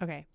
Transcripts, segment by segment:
Okay.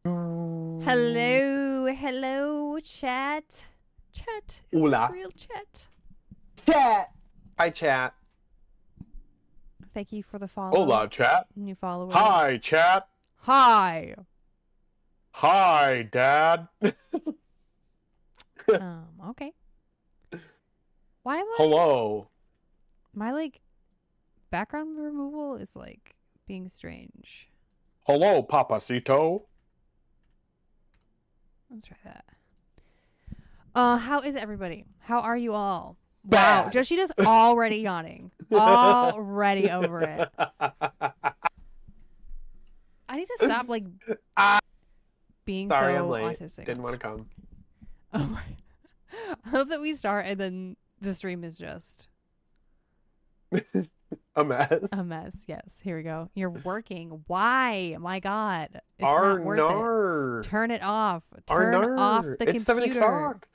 Hello, hello, chat. Chat, is this Hola. real chat? Chat. Hi, chat. Thank you for the follow. Hola, chat. New followers. Hi, chat. Hi. Hi, Dad. Okay. Why am I? Hello. My like background removal is like being strange. Hello, Papacito. Let's try that. How is everybody? How are you all? Wow, Bad. Yoshita's already yawning. Already over it. I need to stop like being Sorry, so I'm late. autistic. Didn't want to come. Oh my. I love that we start and then the stream is just A mess. a mess. Yes, here we go. You're working. Why? My God. It's Our not worth it. nar. Turn it off. Our Turn off nar. the It's computer. 7 o'clock.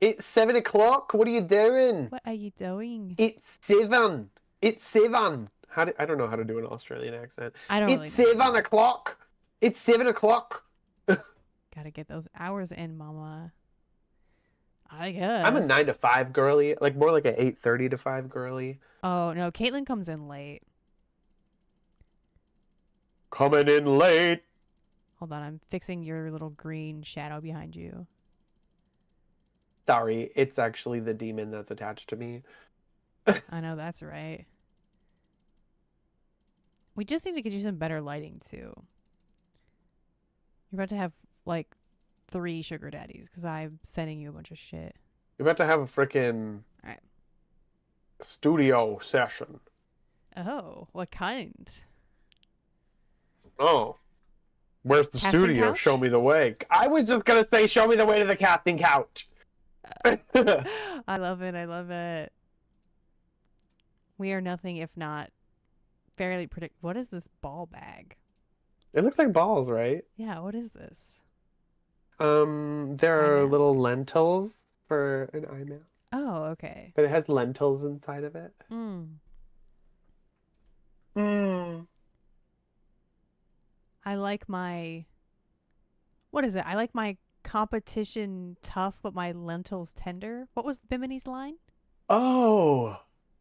It's 7 o'clock. What are you doing? What are you doing? It's 7. It's 7. I don't know how to do an Australian accent. I don't really It's know. 7 o'clock. It's 7 o'clock. Gotta get those hours in, mama. I guess. I'm a 9 to 5 girly, like more like a 8:30 to 5 girly. Oh, no. Caitlin comes in late. Coming in late. Hold on. I'm fixing your little green shadow behind you. Sorry, it's actually the demon that's attached to me. I know that's right. We just need to get you some better lighting, too. You're about to have, like, 3 sugar daddies because I'm sending you a bunch of shit. You're about to have a freaking Alright. studio session. Oh, what kind? Oh. Where's the Casting studio? couch? Show me the way. I was just going to say, show me the way to the casting couch. I love it. I love it. We are nothing if not fairly predict. What is this ball bag? It looks like balls, right? Yeah, what is this? There Eye are mask. little lentils for an eye mask, Oh, okay. but it has lentils inside of it. Mm. Mmm. I like my. What is it? I like my competition tough, but my lentils tender. What was Bimini's line? Oh,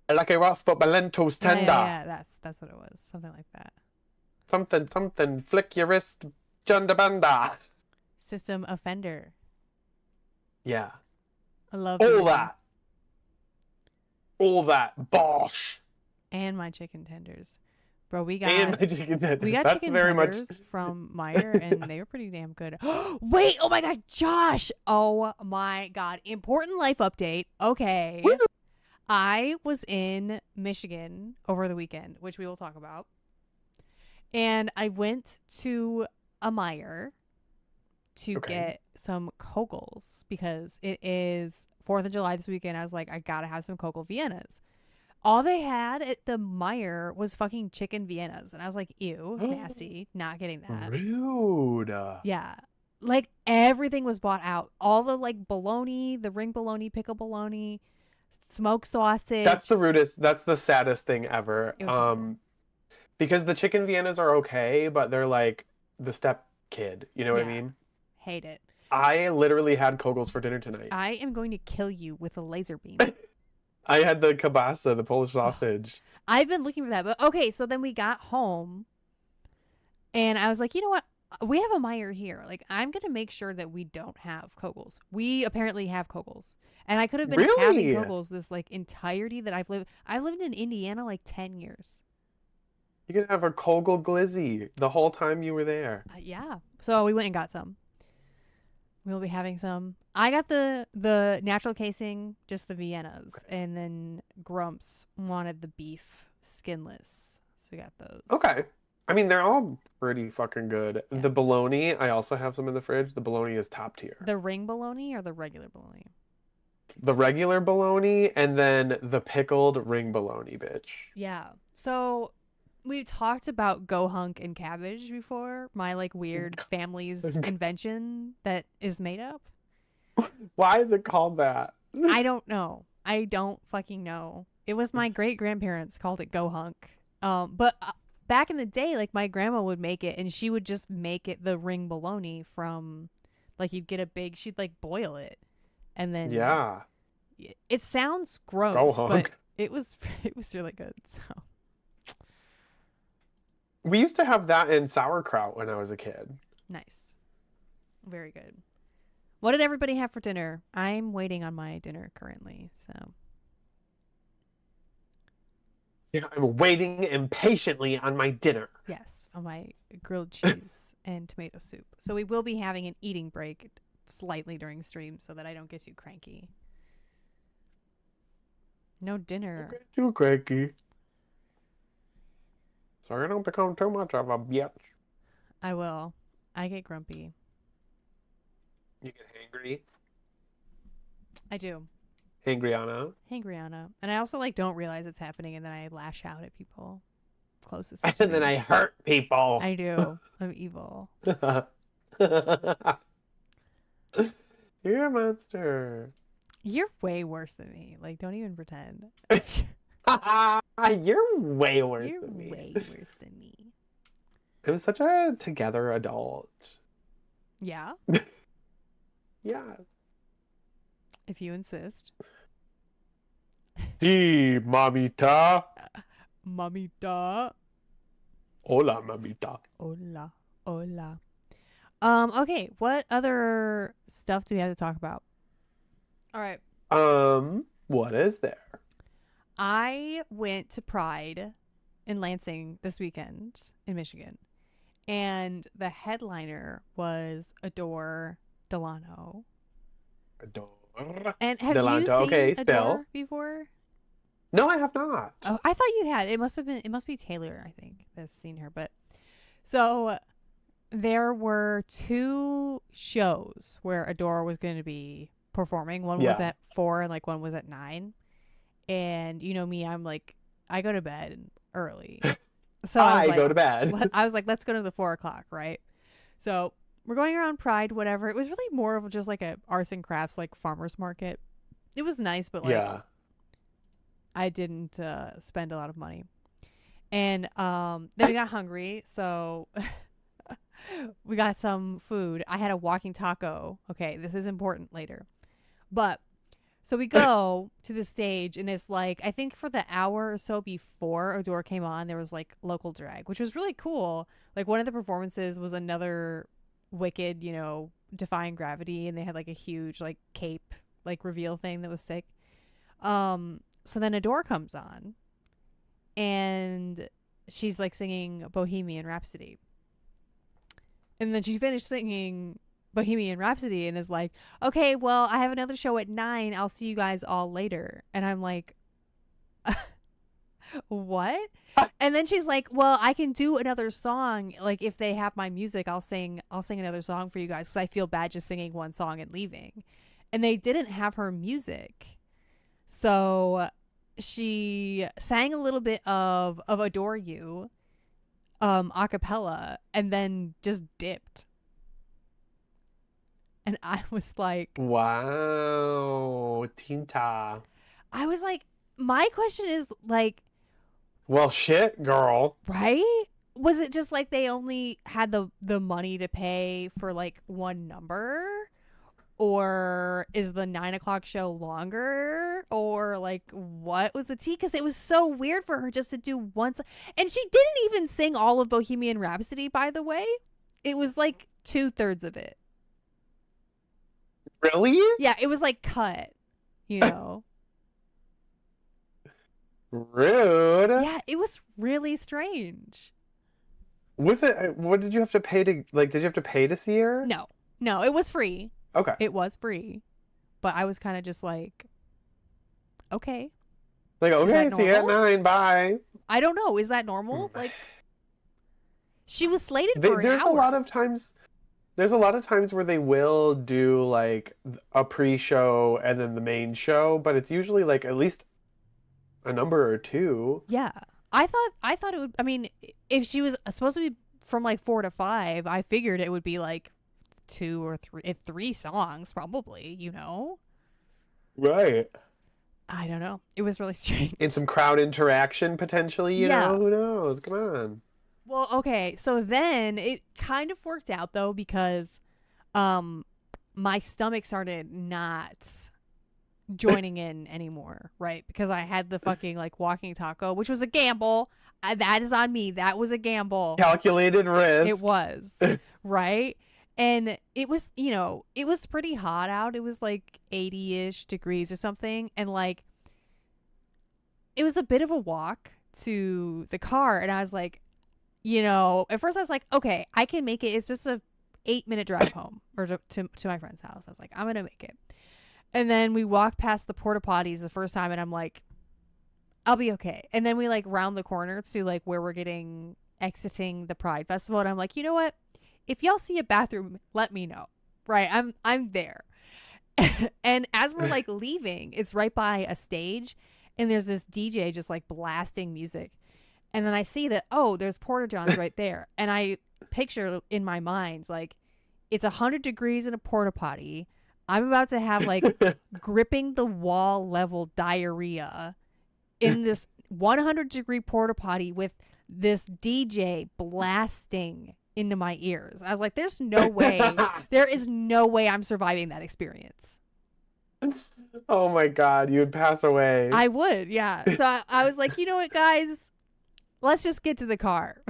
I like it rough, but my lentils Yeah, tender. yeah, yeah. That's what it was. Something like that. Something, flick your wrist, Junda Banda. System offender. Yeah. I love All Bimini. that. All that. Bosh. And my chicken tenders. Bro, we And got my chicken tenders. we got That's chicken very tenders much... from Meyer, and they were pretty damn good. Wait, oh my god, Josh! Oh my god, important life update. Okay, Woo! I was in Michigan over the weekend, which we will talk about, and I went to a Meyer to Okay. get some Kogels because it is 4th of July this weekend. I was like, I gotta have some Kogel Viennas. All they had at the Meyer was fucking chicken Viennas. And I was like, ew, nasty. Not getting that. Rude. Yeah. Like everything was bought out. All the like bologna, the ring bologna, pickle bologna, smoked sausage. That's the rudest. That's the saddest thing ever. It was horrible. Because the chicken Viennas are okay, but they're like the step kid. You know what I Yeah. mean? Hate it. I literally had Kogels for dinner tonight. I am going to kill you with a laser beam. I had the kielbasa, the Polish sausage. I've been looking for that. But okay, so then we got home and I was like, you know what? We have a Meyer here. Like, I'm going to make sure that we don't have Kogels. We apparently have Kogels. And I could have been having Really? Kogels this like entirety that I've lived. I've lived in Indiana like 10 years. You could have a Kogel glizzy the whole time you were there. Yeah. So we went and got some. We'll be having some. I got the natural casing, just the Viennas. Okay. And then Grumps wanted the beef skinless. So we got those. Okay. I mean, they're all pretty fucking good. Yeah. The bologna, I also have some in the fridge. The bologna is top tier. The ring bologna or the regular bologna? The regular bologna and then the pickled ring bologna, bitch. Yeah. So we've talked about go hunk and cabbage before. My like weird family's invention that is made up. Why is it called that? I don't know. I don't fucking know. It was my great grandparents called it go hunk. But back in the day, like my grandma would make it, and she would just make it the ring bologna from, like you'd get a big, she'd like boil it, and then Yeah. It sounds gross, Go but hunk. it was really good. So We used to have that in sauerkraut when I was a kid. nice, very good. What did everybody have for dinner? I'm waiting on my dinner currently, so. Yeah, I'm waiting impatiently on my dinner. Yes, on my grilled cheese and tomato soup. So we will be having an eating break slightly during stream so that I don't get too cranky. No dinner. Okay, too cranky. So I don't become too much of a bitch. I will. I get grumpy. You get hangry. I do. Hangryana. Hangryana. And I also like don't realize it's happening and then I lash out at people closest to And then me. I hurt people. I do. I'm evil. You're a monster. You're way worse than me. Like, don't even pretend. You're way worse You're than me. way worse than me. I'm such a together adult. Yeah, Yeah. if you insist. Sí, mamita. Mamita. Hola, mamita. Hola. Hola. Okay, what other stuff do we have to talk about? All right. What is there? I went to Pride in Lansing this weekend in Michigan, and the headliner was Adore Delano. Adore. And have you Delanto. seen Okay, Adore still. before? No, I have not. Oh, I thought you had. It must be Taylor, I think, that's seen her. But so there were two shows where Adore was going to be performing. One was Yeah. at 4 and like one was at 9. And you know me, I'm like, I go to bed early. So I was I go like, to bed. I was like, let's go to the 4 o'clock, right? So we're going around Pride, whatever. It was really more of just like a arts and crafts, like farmer's market. It was nice, but like Yeah. I didn't spend a lot of money. And then we got hungry, so we got some food. I had a walking taco. Okay, this is important later. But so we go to the stage, and it's like, I think for the hour or so before Adore came on, there was like local drag, which was really cool. Like one of the performances was another Wicked, you know, defying gravity, and they had like a huge like cape like reveal thing that was sick. So then Adore comes on, and she's like singing Bohemian Rhapsody. And then she finished singing Bohemian Rhapsody and is like, okay, well, I have another show at 9. I'll see you guys all later. And I'm like, what? And then she's like, well, I can do another song. Like if they have my music, I'll sing another song for you guys, because I feel bad just singing one song and leaving. And they didn't have her music. So she sang a little bit of Adore You a cappella, and then just dipped. And I was like, Wow. Tinta. I was like, my question is like, Well, shit, girl. right? Was it just like they only had the money to pay for like one number? Or is the 9 o'clock show longer? Or like, what was the tea? Because it was so weird for her just to do once. And she didn't even sing all of Bohemian Rhapsody, by the way. It was like 2/3 of it. Really? Yeah, it was like cut, you know. Rude. Yeah, it was really strange. Was it? What did you have to pay to like? Did you have to pay to see her? No, it was free. Okay. It was free. But I was kind of just like, okay. Like, okay, see you at normal? 9. Bye. I don't know. Is that normal? Like, she was slated for an There's hour. a lot of times. There's a lot of times where they will do like a pre-show and then the main show, but it's usually like at least a number or two. Yeah. I thought it would, I mean, if she was supposed to be from like 4 to 5, I figured it would be like 2 or 3 songs probably, you know? Right. I don't know. It was really strange. And some crowd interaction potentially, you know? Who knows? Come on. Well, okay. So then it kind of worked out though, because my stomach started not joining in anymore, right? Because I had the fucking like walking taco, which was a gamble. That is on me. That was a gamble. Calculated risk. It was, right? And it was, you know, it was pretty hot out. It was like 80-ish degrees or something. And like, it was a bit of a walk to the car. And I was like, you know, at first I was like, okay, I can make it. It's just a 8-minute drive home or to my friend's house. I was like, I'm going to make it. And then we walked past the porta potties the first time, and I'm like, I'll be okay. And then we like round the corner to like where we're exiting the Pride Festival. And I'm like, you know what? If y'all see a bathroom, let me know. Right. I'm there. And as we're like leaving, it's right by a stage, and there's this DJ just like blasting music. And then I see that, oh, there's Porta Johns right there. And I picture in my mind, like, it's 100 degrees in a porta potty. I'm about to have like gripping the wall level diarrhea in this 100-degree porta potty with this DJ blasting into my ears. I was like, there's no way. There is no way I'm surviving that experience. Oh my God, you would pass away. I would, yeah. So I was like, you know what, guys? Let's just get to the car.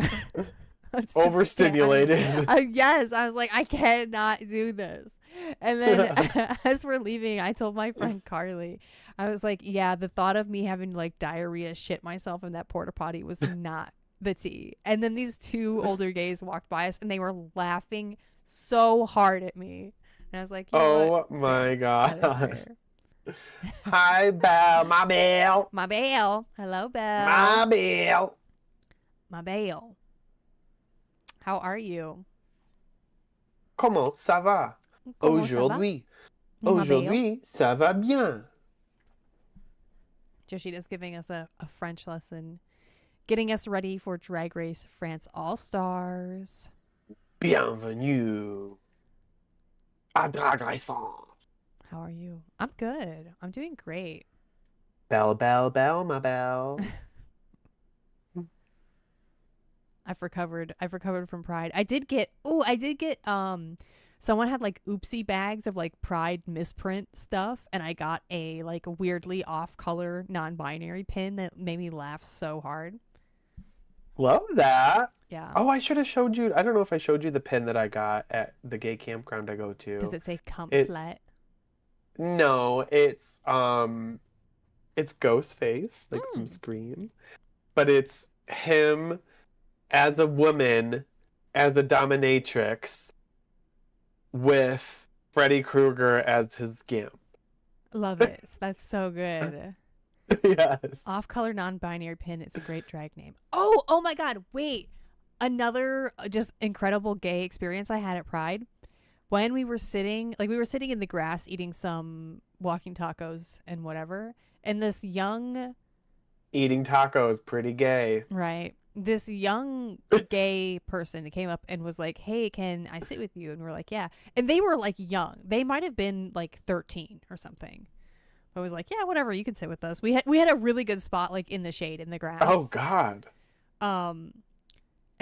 Overstimulated. Yes, I was like, I cannot do this. And then as we're leaving, I told my friend Carly, I was like, yeah, the thought of me having like diarrhea shit myself in that porta potty was not the tea. And then these two older gays walked by us and they were laughing so hard at me. And I was like, you know what? My God. That is fair. Hi, Belle. My Belle. My Belle. Hello, Belle. My Belle. My Belle. How are you? Comment ça va? Comment ça va? Aujourd'hui. Ma Belle. Aujourd'hui, ça va bien. Yoshita's giving us a French lesson, getting us ready for Drag Race France All-Stars. Bienvenue à Drag Race France. How are you? I'm good. I'm doing great. Belle, Belle, Belle, my Belle. I've recovered from Pride. I did get someone had like oopsie bags of like Pride misprint stuff, and I got a like weirdly off color non-binary pin that made me laugh so hard. Love that. Yeah. Oh, I should have showed you. I don't know if I showed you the pin that I got at the gay campground I go to. Does it say "cum slut"? No, it's Ghostface, like from Scream, but it's him as a woman, as a dominatrix, with Freddy Krueger as his gimp. Love it. That's so good. Yes. Off-color non-binary pin. It's a great drag name. Oh my God. Wait. Another just incredible gay experience I had at Pride. When we were sitting in the grass eating some walking tacos and whatever. And this young... Eating tacos, pretty gay. Right. This young gay person came up and was like, hey, can I sit with you? And we're like, yeah. And they were like young. They might have been like 13 or something. I was like, yeah, whatever, you can sit with us. We had a really good spot like in the shade in the grass. Oh God. And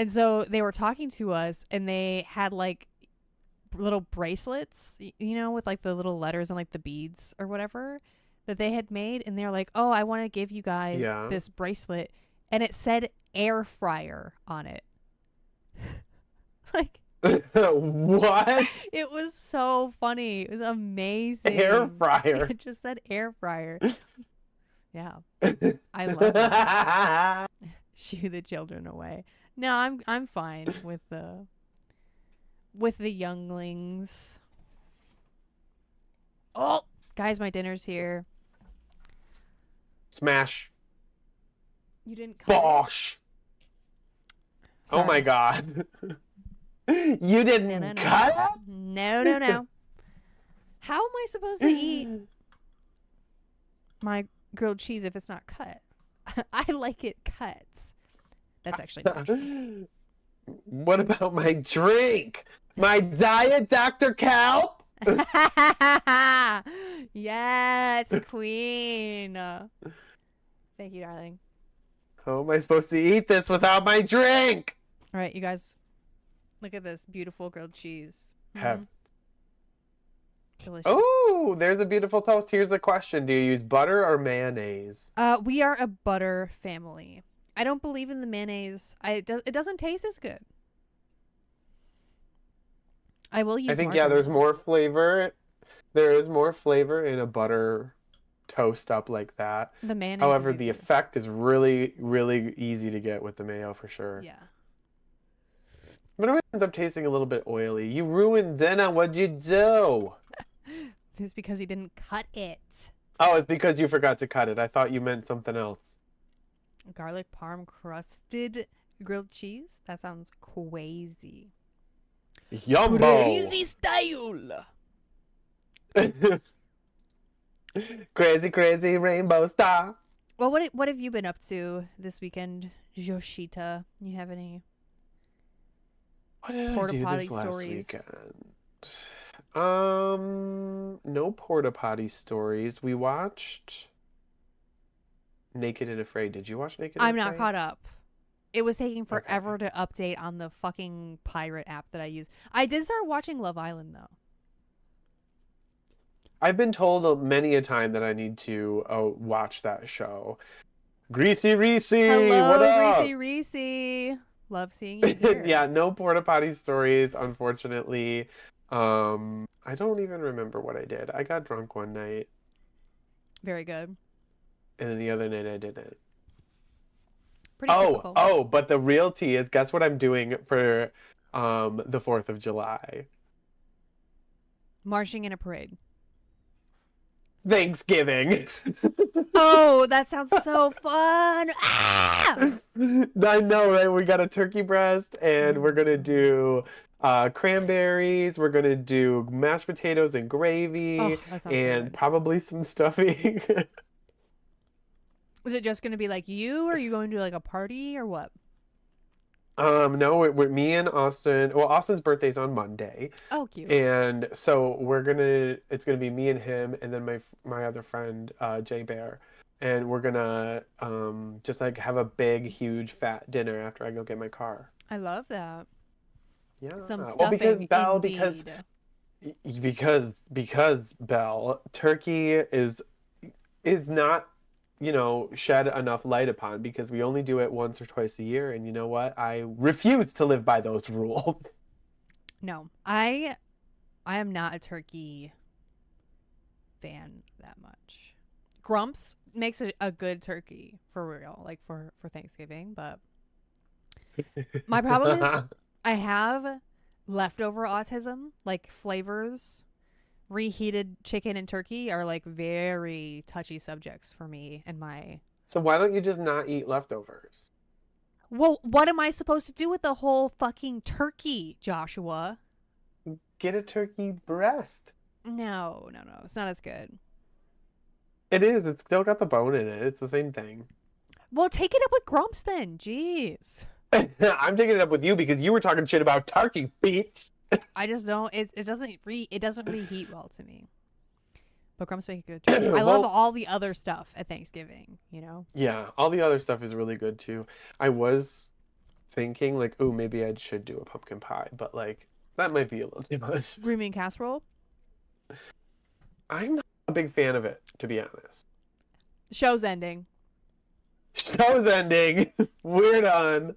so they were talking to us and they had like little bracelets, you know, with like the little letters and like the beads or whatever that they had made, and they're like, oh, I want to give you guys this bracelet, and it said air fryer on it. Like what? It was so funny. It was amazing. Air fryer. It just said air fryer. Yeah. I love it. Shoo the children away. No, I'm fine with the younglings. Oh, guys, my dinner's here. Smash. You didn't cut Bosh. it? Oh my God. You didn't cut it? No. How am I supposed to eat my grilled cheese if it's not cut? I like it cut. That's actually not true. What about my drink? My diet Dr. Kelp? Yes, queen. Thank you, darling. How am I supposed to eat this without my drink? All right, you guys. Look at this beautiful grilled cheese. Have. Delicious. Oh, there's a beautiful toast. Here's the question. Do you use butter or mayonnaise? We are a butter family. I don't believe in the mayonnaise. It doesn't taste as good. I will use margarine. There's more flavor. There is more flavor in a butter toast up like that. The mayonnaise. However, the effect is really, really easy to get with the mayo for sure. Yeah. But it ends up tasting a little bit oily. You ruined dinner. What'd you do? It's because he didn't cut it. Oh, it's because you forgot to cut it. I thought you meant something else. Garlic parm crusted grilled cheese? That sounds crazy. Yumbo! Crazy style! Crazy, crazy rainbow star. Well, what have you been up to this weekend, Yoshita? You have any What did porta I do potty this last stories? weekend? No porta potty stories. We watched Naked and Afraid. Did you watch Naked and I'm not Afraid? caught up. It was taking Okay. forever to update on the fucking pirate app that I use. I did start watching Love Island though. I've been told many a time that I need to watch that show. Greasy Reese, what Hello, Greasy up? Reese. Love seeing you here. Yeah, no porta potty stories, unfortunately. I don't even remember what I did. I got drunk one night, Very good. and then the other night I didn't. Pretty typical. But the real tea is, guess what I'm doing for the 4th of July? Marching in a parade. Thanksgiving. Oh, that sounds so fun. Ah! I know, right? We got a turkey breast, and we're gonna do cranberries. We're gonna do mashed potatoes and gravy, Oh, that sounds so and good. probably some stuffing. Is it just going to be like you, or are you going to like a party, or what? No, we're me and Austin. Well, Austin's birthday's on Monday, Oh, cute. and so it's gonna be me and him, and then my other friend, Jay Bear, and we're gonna just like have a big, huge, fat dinner after I go get my car. I love that. Yeah. Some Well, because stuffing, Belle, indeed. because Belle, turkey is not, shed enough light upon because we only do it once or twice a year, and you know what? I refuse to live by those rules. No, I am not a turkey fan that much. Grumps makes a good turkey for real, like for Thanksgiving. But my problem is I have leftover autism. Like flavors, reheated chicken and turkey are like very touchy subjects for me and my. So why don't you just not eat leftovers? Well, what am I supposed to do with the whole fucking turkey, Joshua? Get a turkey breast. No, no, no. It's not as good. It is. It's still got the bone in it. It's the same thing. Well, take it up with Grumps then. Jeez. I'm taking it up with you because you were talking shit about turkey, bitch. I just don't. It doesn't reheat well to me. But Grumps make a good turkey. I love all the other stuff at Thanksgiving. You know. Yeah, all the other stuff is really good too. I was thinking like, oh, maybe I should do a pumpkin pie, but like that might be a little too much. Green bean casserole. I'm not a big fan of it, to be honest. Show's ending. Show's ending. We're done.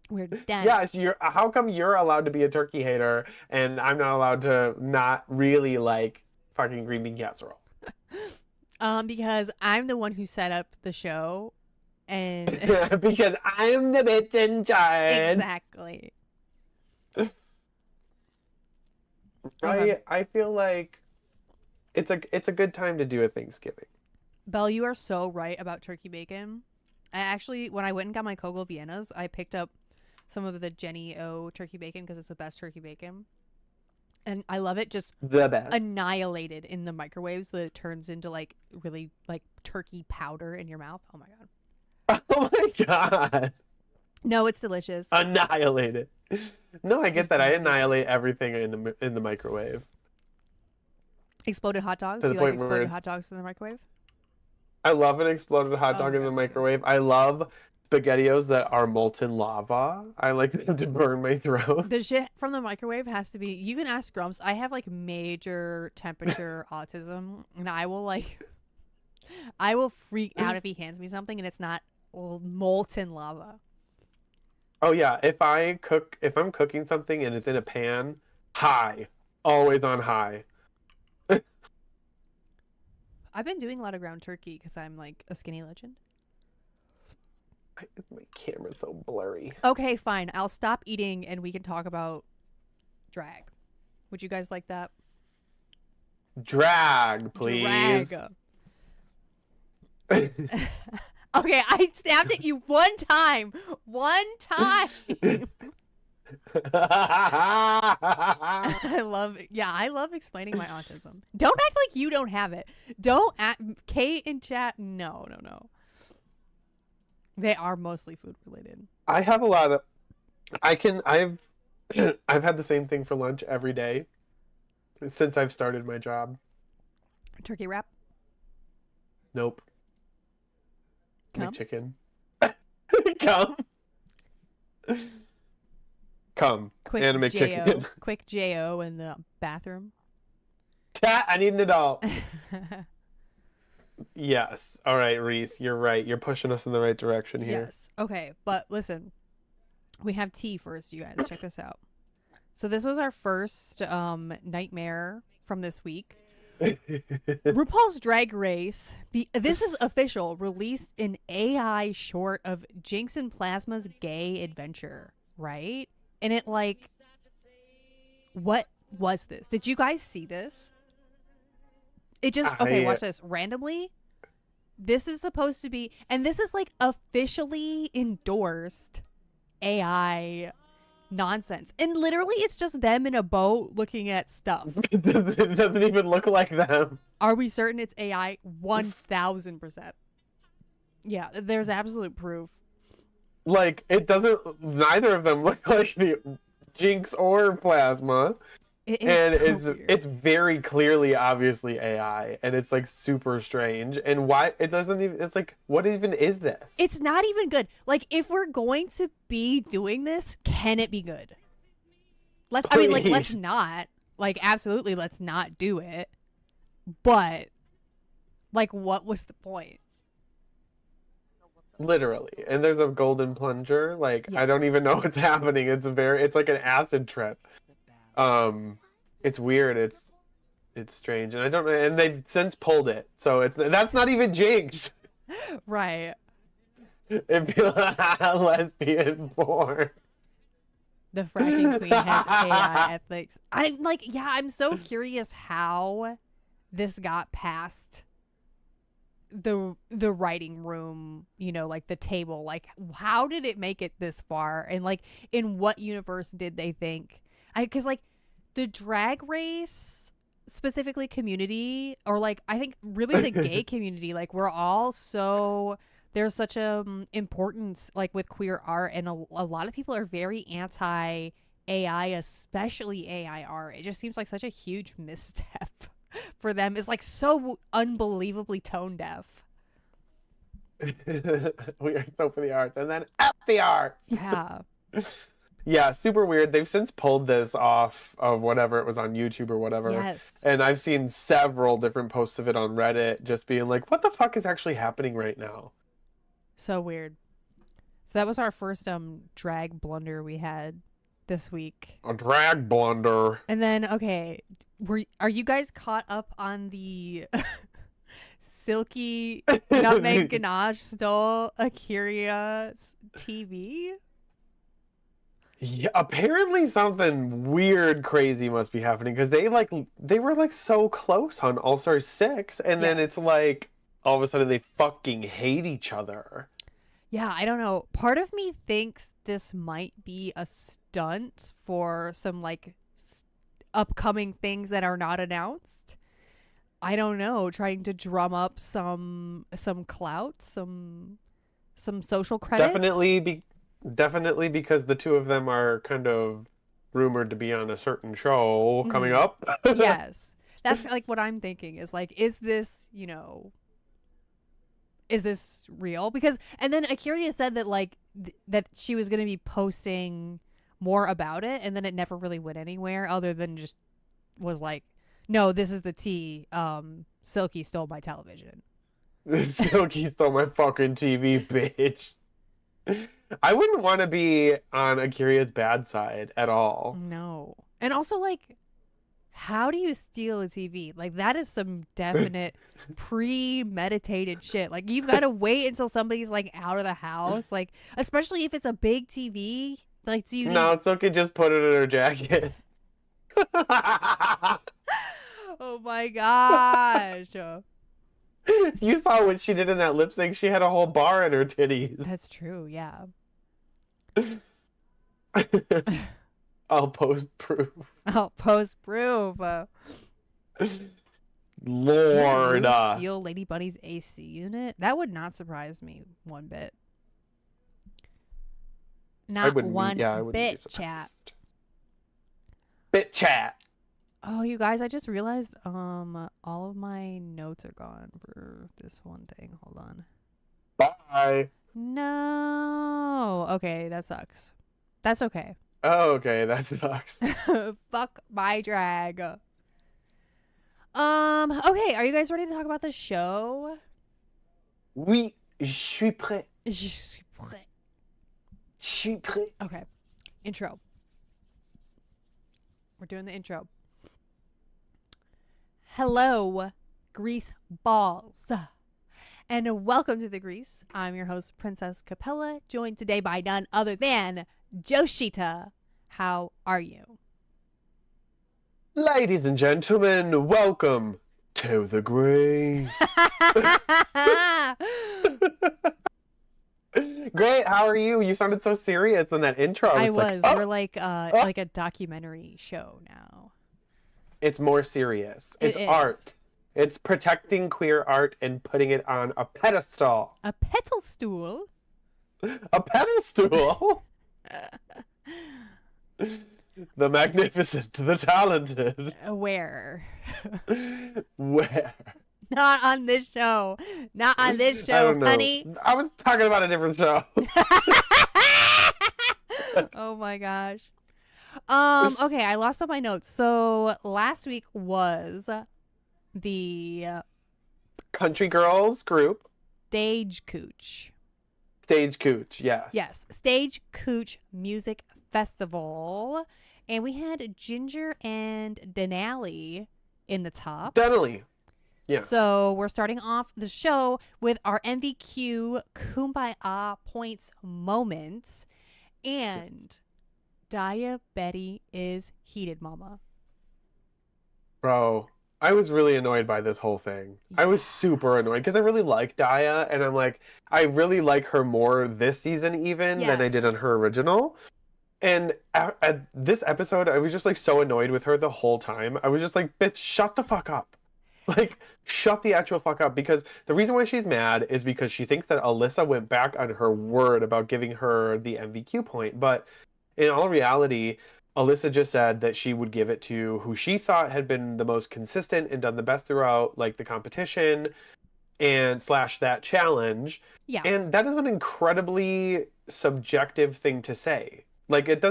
We're done. Yes, how come you're allowed to be a turkey hater and I'm not allowed to not really like fucking green bean casserole? Because I'm the one who set up the show, and Because I'm the bitch in charge. exactly. Right? I feel like it's a good time to do a Thanksgiving. Belle, you are so right about turkey bacon. I actually, when I went and got my Kogel Viennas, I picked up some of the Jenny O turkey bacon because it's the best turkey bacon. And I love it just The best. annihilated in the microwave so that it turns into like really like turkey powder in your mouth. Oh my God. Oh my God. No, it's delicious. Annihilated. No, I get Just that. I amazing. annihilate everything in the microwave. Exploded hot dogs. To Do the you like point where exploded hot dogs in the microwave? I love an exploded hot Oh dog my in God, the me too. microwave. I love SpaghettiOs that are molten lava. I like them to burn my throat. The shit from the microwave has to be. You can ask Grumps. I have like major temperature autism, and I will freak out if he hands me something and it's not molten lava. Oh yeah, if I'm cooking something and it's in a pan, high, always on high. I've been doing a lot of ground turkey because I'm like a skinny legend. My camera's so blurry. Okay, fine. I'll stop eating and we can talk about drag. Would you guys like that? Drag, please. Drag. Okay, I snapped at you one time. One time. I love explaining my autism. Don't act like you don't have it. Don't act, Kate in chat. No, no, no. They are mostly food related. I have a lot of I've I've had the same thing for lunch every day. since I've started my job. Turkey wrap. Nope. Come. McChicken. Come. Come. Quick And a Jo. McChicken. Quick Jo in the bathroom. I need an adult. Yes. All right, Reese, you're right. You're pushing us in the right direction here. Yes. Okay, but listen. We have tea first, you guys. Check this out. So this was our first nightmare from this week. RuPaul's Drag Race. This is official. Released an AI short of Jinx and Plasma's gay adventure, right? And it like, what was this? Did you guys see this? It just okay. Watch this. Randomly, this is supposed to be, and this is like officially endorsed AI nonsense, and literally it's just them in a boat looking at stuff. It doesn't even look like them. Are we certain it's AI? 1000%. Yeah, there's absolute proof. Like, it doesn't, neither of them look like the Jinx or Plasma. It is And so weird. it's very clearly obviously AI, and it's like super strange. And why it doesn't even, it's like, what even is this? It's not even good. Like, if we're going to be doing this, can it be good? I mean, like, let's not. Like, absolutely, let's not do it. But, like, what was the point? Literally. And there's a golden plunger. Like, Yes. I don't even know what's happening. It's like an acid trip. It's weird. It's strange. And I don't know. And they've since pulled it. So that's not even Jinx. Right. It'd be like lesbian porn. The fracking queen has AI ethics. I'm like, yeah, I'm so curious how this got past the writing room, you know, like the table. Like, how did it make it this far? And like, in what universe did they think? Because like the Drag Race specifically community, or like I think really the gay community, like we're all so, there's such a importance like with queer art, and a lot of people are very anti AI, especially AI art. It just seems like such a huge misstep for them. It's like so unbelievably tone deaf. We are so for the arts, and then F the arts. Yeah. Yeah, super weird. They've since pulled this off of whatever it was on YouTube or whatever. Yes. And I've seen several different posts of it on Reddit just being like, what the fuck is actually happening right now? So weird. So that was our first drag blunder we had this week. A drag blunder. And then okay, are you guys caught up on the Silky Nutmeg Ganache stole Akira's TV? Yeah, apparently something weird, crazy must be happening because they were like so close on All Star 6, and then it's Yes. like all of a sudden they fucking hate each other. Yeah, I don't know. Part of me thinks this might be a stunt for some like upcoming things that are not announced. I don't know, trying to drum up some clout, some social credits. Definitely because the two of them are kind of rumored to be on a certain show coming up. Yes. That's like what I'm thinking is like, is this, you know, is this real? Because, and then Akira said that like, that she was going to be posting more about it, and then it never really went anywhere other than just was like, no, this is the tea. Silky stole my television. Silky stole my fucking TV, bitch. I wouldn't want to be on Akira's bad side at all. No. And also, like, how do you steal a TV? Like, that is some definite premeditated shit. Like, you've got to wait until somebody's, like, out of the house. Like, especially if it's a big TV. Like, do you need... No, Silky just put it in her jacket. Oh, my gosh. You saw what she did in that lip sync. She had a whole bar in her titties. That's true, yeah. I'll post proof. I'll post proof. Lord. Did steal Lady Bunny's AC unit? That would not surprise me one bit. Not one I wouldn't bit, be chat. Bit chat. Oh, you guys, I just realized all of my notes are gone for this one thing. Hold on. Bye. No. Okay, that sucks. That's okay. Oh, okay, that sucks. Fuck my drag. Okay, are you guys ready to talk about the show? Oui, je suis prêt. Je suis prêt. Je suis prêt. Okay. Intro. We're doing the intro. Hello, Grease Balls. And welcome to the Grease. I'm your host, Princess Capella, joined today by none other than Joshita. How are you? Ladies and gentlemen, welcome to the Grease. Great, how are you? You sounded so serious in that intro. I was. was. Like, We're like a documentary show now. It's more serious. It It's is. art. It's protecting queer art and putting it on a pedestal. A petal stool. A pedestal? The magnificent, the talented. Where? Where? Not on this show. Not on this I show, don't know. honey. I was talking about a different show. Oh my gosh. Okay, I lost all my notes. So last week was the Country Girls group. Stagecoach. Stagecoach, yes. Yes, Stagecoach Music Festival. And we had Ginger and Denali in the top. Denali. Yeah. So we're starting off the show with our MVQ Kumbaya points moments. And Daya Betty is heated, mama. Bro, I was really annoyed by this whole thing. I was super annoyed because I really like Daya, and I'm like, I really like her more this season even than I did on Yes. her original. And at this episode, I was just like so annoyed with her the whole time. I was just like, bitch, shut the fuck up. Like, shut the actual fuck up. Because the reason why she's mad is because she thinks that Alyssa went back on her word about giving her the MVQ point. But in all reality, Alyssa just said that she would give it to who she thought had been the most consistent and done the best throughout, like, the competition and slash that challenge. Yeah. And that is an incredibly subjective thing to say. Like, it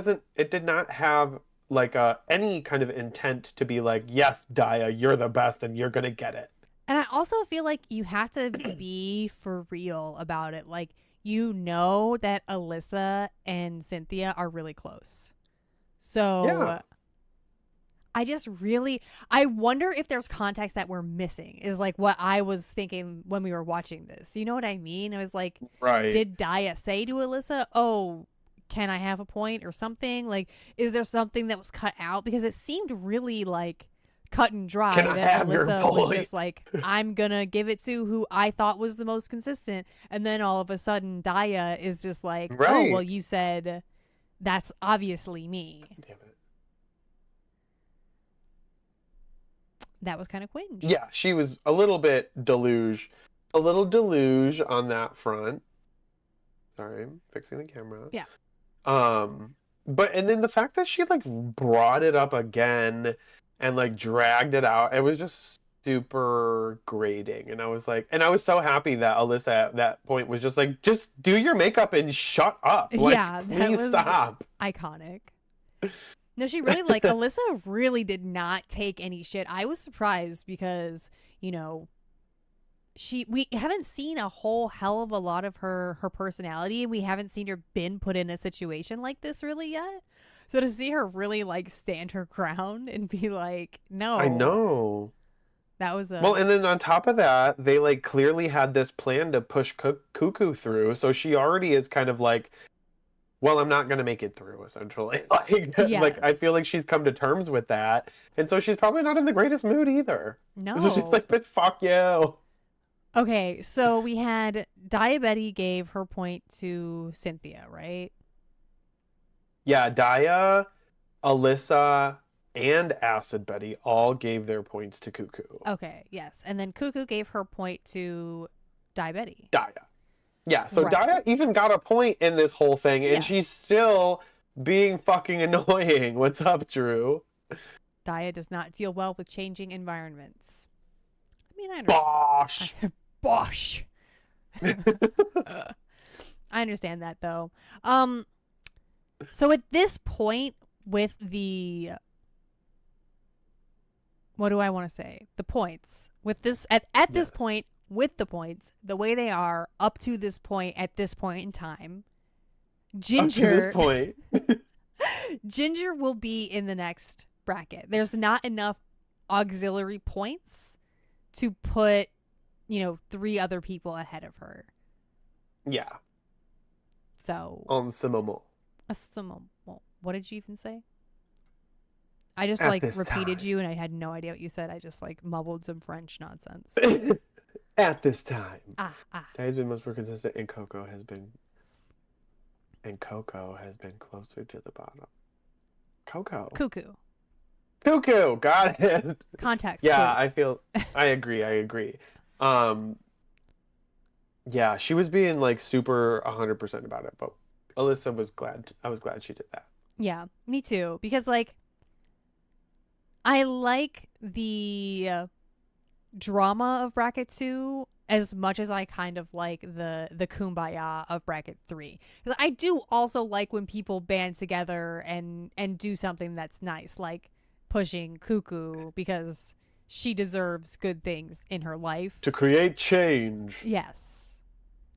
did not have like any kind of intent to be like, yes, Daya, you're the best and you're gonna get it. And I also feel like you have to be for real about it. Like, you know that Alyssa and Cynthia are really close. So Yeah. I wonder if there's context that we're missing, is like what I was thinking when we were watching this. You know what I mean? I was like, Right. did Daya say to Alyssa, oh, can I have a point or something? Like, is there something that was cut out? Because it seemed really like cut and dry Can I that have your Alyssa was point? just like, I'm gonna give it to who I thought was the most consistent. And then all of a sudden Daya is just like, oh, Right. well, you said that's obviously me. Damn it. That was kind of cringe. Yeah, she was a little deluge on that front. Sorry, I'm fixing the camera. Yeah. But and then the fact that she like brought it up again and like dragged it out, it was just super grating. And I was so happy that Alyssa at that point was just like, just do your makeup and shut up. Like, Yeah, that please was stop. iconic. No, she really like Alyssa really did not take any shit. I was surprised because, you know, we haven't seen a whole hell of a lot of her personality. We haven't seen her been put in a situation like this really yet. So to see her really like stand her ground and be like, no, I know. that was Well, and then on top of that, they like clearly had this plan to push Cuckoo through, so she already is kind of like, well, I'm not gonna make it through, essentially. Like, like I feel Yes. like she's come to terms with that, and so she's probably not in the greatest mood either. no. So she's like, "But fuck you." Okay, so we had Diabetti gave her point to Cynthia, right? Yeah, Daya, Alyssa, and Acid Betty all gave their points to Cuckoo. Okay, yes. And then Cuckoo gave her point to Diabetti. Daya. Yeah, so Right. Daya even got a point in this whole thing, and Yeah. she's still being fucking annoying. What's up, Drew? Daya does not deal well with changing environments. I mean, I Bosh. understand. Bosh. I understand that though. So at this point with the what do I want to say? The points. With this at this point with the points, the way they are up to this point at this point in time, Ginger Up to this point. Ginger will be in the next bracket. There's not enough auxiliary points to put, 3 other people ahead of her. Yeah. So En ce moment. What did you even say? I just At this repeated time. you and I had no idea what you said. I just mumbled some French nonsense. At this time. Has been much more consistent and Coco has been closer to the bottom. Coco. Cuckoo. Got it. Context. Yeah, please. I agree. Yeah, she was being super 100% about it, but Alyssa was glad. I was glad she did that. Yeah, me too. Because I like the drama of bracket 2 as much as I kind of like the kumbaya of bracket 3. Because I do also like when people band together and do something that's nice, like pushing Cuckoo because she deserves good things in her life. To create change. Yes.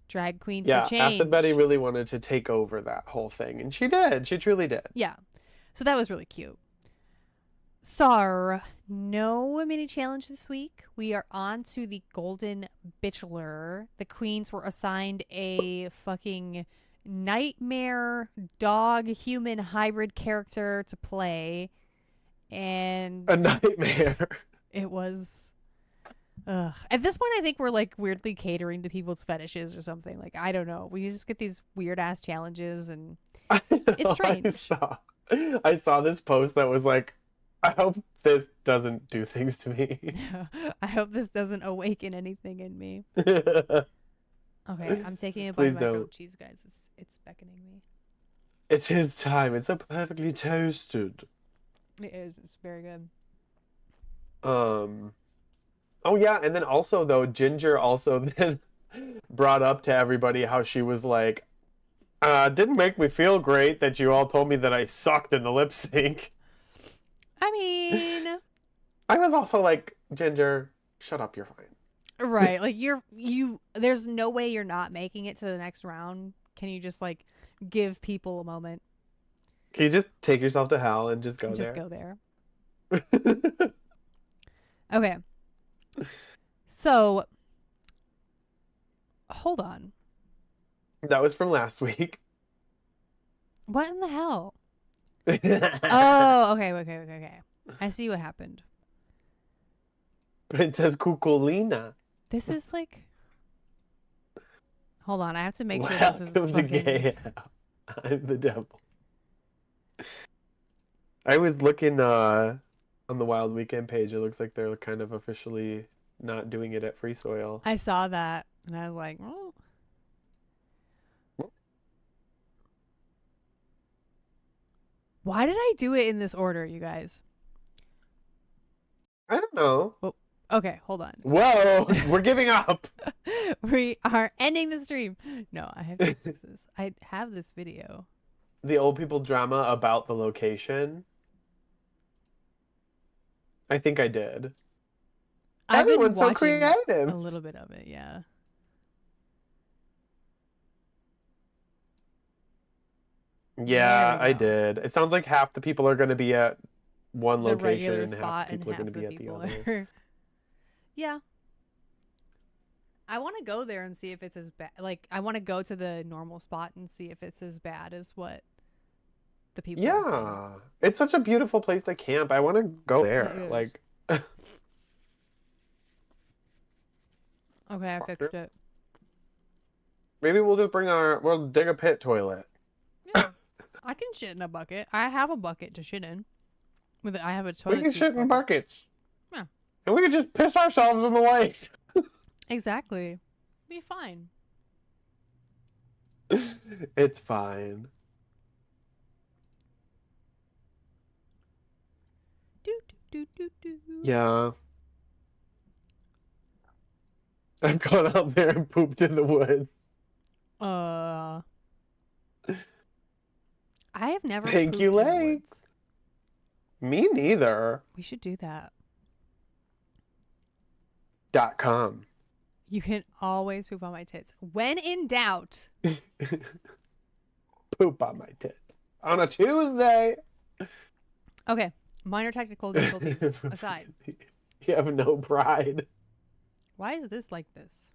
Drag queens for change. Acid Betty really wanted to take over that whole thing, and she did. She truly did. Yeah. So that was really cute. No mini challenge this week. We are on to the Golden Bachelor. The queens were assigned a fucking nightmare dog human hybrid character to play. And a nightmare. It was at this point I think we're weirdly catering to people's fetishes or something. I don't know. We just get these weird ass challenges and it's strange. I saw this post that was like, I hope this doesn't do things to me. I hope this doesn't awaken anything in me. Okay, I'm taking a bite of my grilled cheese, guys. It's beckoning me. It's his time. It's so perfectly toasted. It is. It's very good. Oh yeah, and then also though, Ginger also then brought up to everybody how she was like, didn't make me feel great that you all told me that I sucked in the lip sync. I mean, I was also like, Ginger, shut up, you're fine. Right. There's no way you're not making it to the next round. Can you just give people a moment? Can you just take yourself to hell and just go there? Just go there. Okay. So, hold on. That was from last week. What in the hell? Oh, okay. I see what happened. Princess Kukulina. This is Hold on, I have to make sure this is fucking... I'm the devil. I was looking on the Wild Weekend page. It looks like they're kind of officially not doing it at Free Soil. I saw that and I was like, oh. Why did I do it in this order, you guys? I don't know. Well, okay, hold on. Whoa, we're giving up. We are ending the stream. No, I have to fix this. I have this video. The old people drama about the location. I think I did. Everyone's so creative. A little bit of it, yeah. Yeah, I did. It sounds like half the people are going to be at one location and half the people are going to be at the other. Yeah. I want to go there and see if it's as bad. I want to go to the normal spot and see if it's as bad as what the people are saying. It's such a beautiful place to camp. I want to go there. Okay, I fixed it. Maybe we'll just we'll dig a pit toilet. Yeah. I can shit in a bucket. I have a bucket to shit in. I have a toilet. We can shit in buckets. Yeah. And we can just piss ourselves in the lake. Exactly. Be fine. It's fine. Yeah. I've gone out there and pooped in the woods. I have never Thank you, pooped in the Lake. woods. Me neither. We should do that. .com. You can always poop on my tits. When in doubt. Poop on my tits. On a Tuesday. Okay. Minor technical difficulties aside. You have no pride. Why is this like this?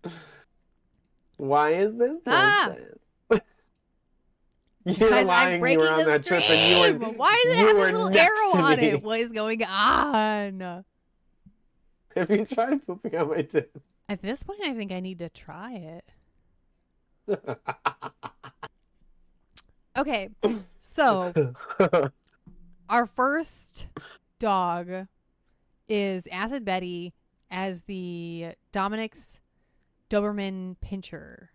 Why is this Ah! like this? You're lying. You were on that trip and you were. Why does it you have a were little next arrow to on me. it? What is going on? Have you tried pooping on my tits? At this point, I think I need to try it. Okay, so our first dog is Acid Betty as the Dominic's Doberman Pinscher.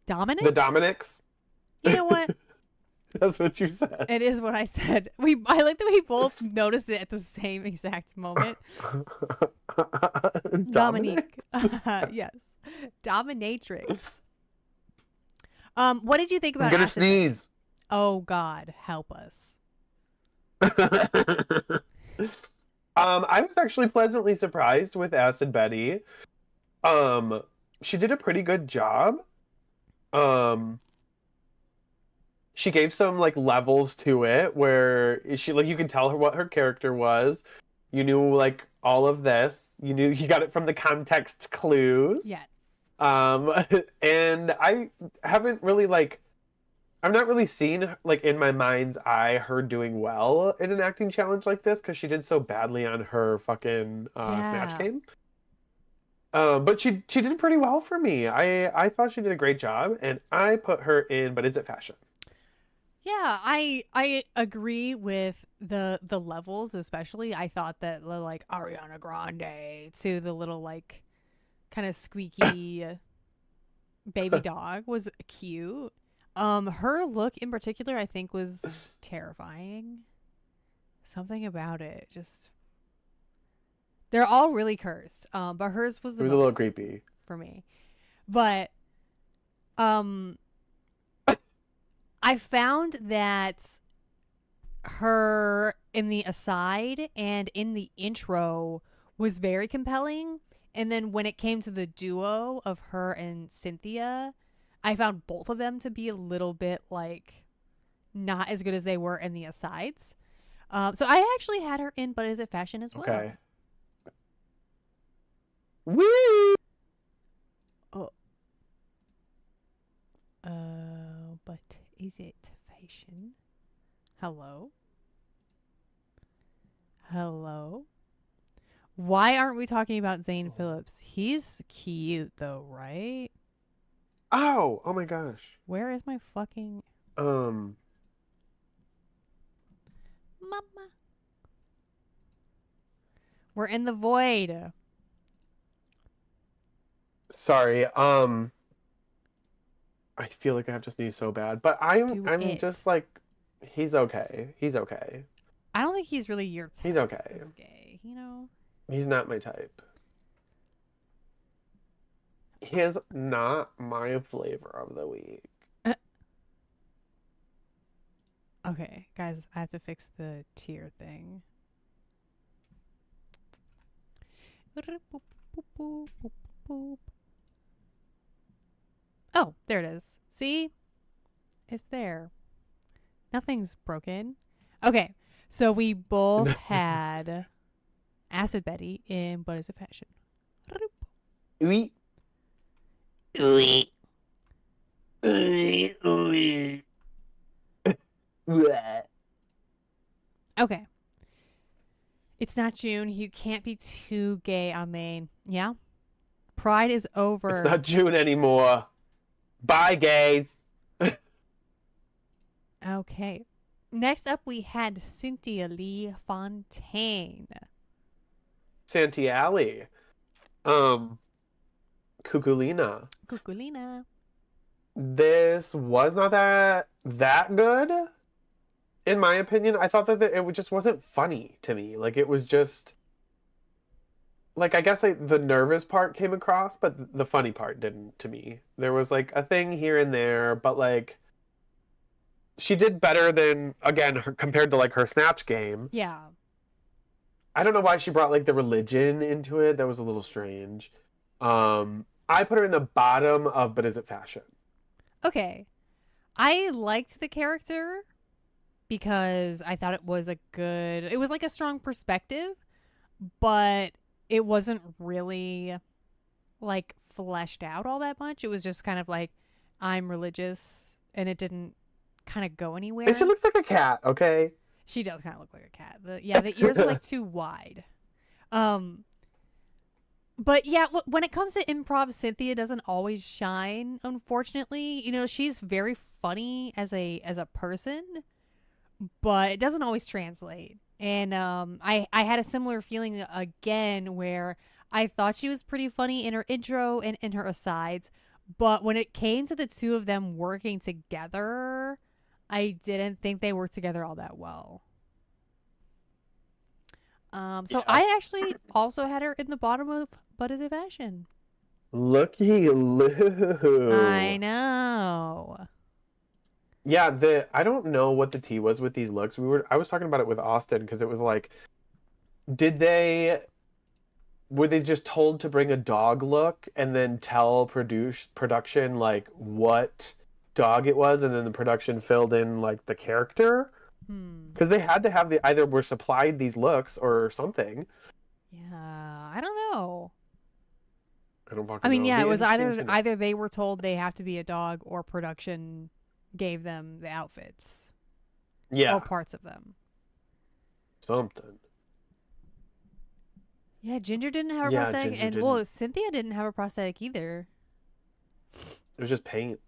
Dominic? The Dominics? You know what? That's what you said. It is what I said. I like that we both noticed it at the same exact moment. Dominique. Yes. Dominatrix. What did you think about I'm gonna Acid Betty? sneeze. Oh God, help us. I was actually pleasantly surprised with Acid Betty. She did a pretty good job. She gave some like levels to it where she like you could tell her what her character was. You knew like all of this. You got it from the context clues. Yes. And I haven't really like I've not really seen like in my mind's eye her doing well in an acting challenge like this because she did so badly on her fucking Snatch game. But she did pretty well for me. I thought she did a great job, and I put her in. But is it fashion? Yeah, I agree with the levels, especially. I thought that the like Ariana Grande to the little like kind of squeaky baby dog was cute. Her look in particular I think was terrifying. Something about it just they're all really cursed. But hers was the It was a little creepy for me. But I found that her in the aside and in the intro was very compelling. And then when it came to the duo of her and Cynthia, I found both of them to be a little bit like not as good as they were in the asides. So I actually had her in But Is It Fashion as well. Okay. Woo! But is it fashion? Hello? Hello? Why aren't we talking about Zane Phillips? He's cute though, right? Ow! Oh my gosh. Where is my fucking Um. mama? We're in the void. Sorry. I feel like I have to sneeze so bad, but I'm just like, he's okay. He's okay. I don't think he's really your type. He's okay. Gay, you know? He's not my type. He is not my flavor of the week. Okay, guys, I have to fix the tier thing. Oh, there it is. See? It's there. Nothing's broken. Okay, so we both had Acid Betty in But Is It Fashion? Oui. Oui. Oui. Oui. Okay. It's not June. You can't be too gay on Maine. Yeah? Pride is over. It's not June anymore. Bye, gays. Okay. Next up, we had Cynthia Lee Fontaine. Santee Alley. Cuculina. Cuculina. This was not that good. in my opinion, I thought that it just wasn't funny to me. Like it was just like I guess like the nervous part came across, but the funny part didn't to me. There was like a thing here and there, but like she did better than again compared to like her snatch game. Yeah. I don't know why she brought like the religion into it. That was a little strange. I put her in the bottom of but is it fashion? Okay. I liked the character because I thought it was like a strong perspective, but it wasn't really like fleshed out all that much. It was just kind of like, I'm religious, and it didn't kind of go anywhere. And she looks like a cat, okay? She does kind of look like a cat. The ears are like too wide. But yeah, when it comes to improv, Cynthia doesn't always shine, unfortunately. You know, she's very funny as a person, but it doesn't always translate. And I had a similar feeling again where I thought she was pretty funny in her intro and in her asides, but when it came to the two of them working together, I didn't think they worked together all that well. So Yeah. I actually also had her in the bottom of But Is It Fashion? Looky Lou. I know. Yeah, I don't know what the tea was with these looks. I was talking about it with Austin because it was like, did they were they just told to bring a dog look and then tell production like what dog it was, and then the production filled in like the character? Because they had to have either were supplied these looks or something. Yeah, I don't know. I don't I fucking mean, know. yeah, It'd it be was interesting to know. either they were told they have to be a dog, or production gave them the outfits Yeah, or parts of them. something. Yeah, Ginger didn't have a Yeah, prosthetic, Ginger and didn't. Cynthia didn't have a prosthetic either. It was just paint.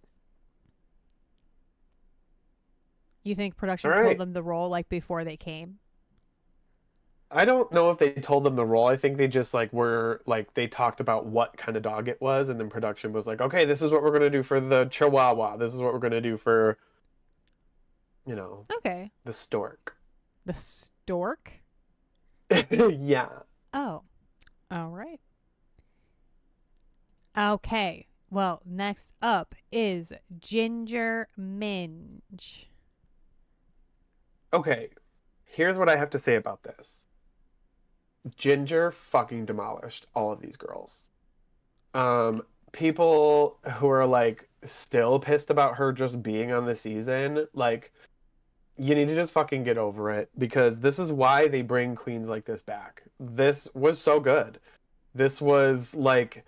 You think All production told right. them the role like before they came? I don't know if they told them the role. I think they just like were like they talked about what kind of dog it was, and then production was like, okay, this is what we're gonna do for the Chihuahua. This is what we're gonna do for, you know, Okay. the stork. The stork? Yeah. Oh. All right. Okay. Well, next up is Ginger Minj. Okay. Here's what I have to say about this. Ginger fucking demolished all of these girls. People who are like still pissed about her just being on the season, like you need to just fucking get over it because this is why they bring queens like this back. This was so good. This was like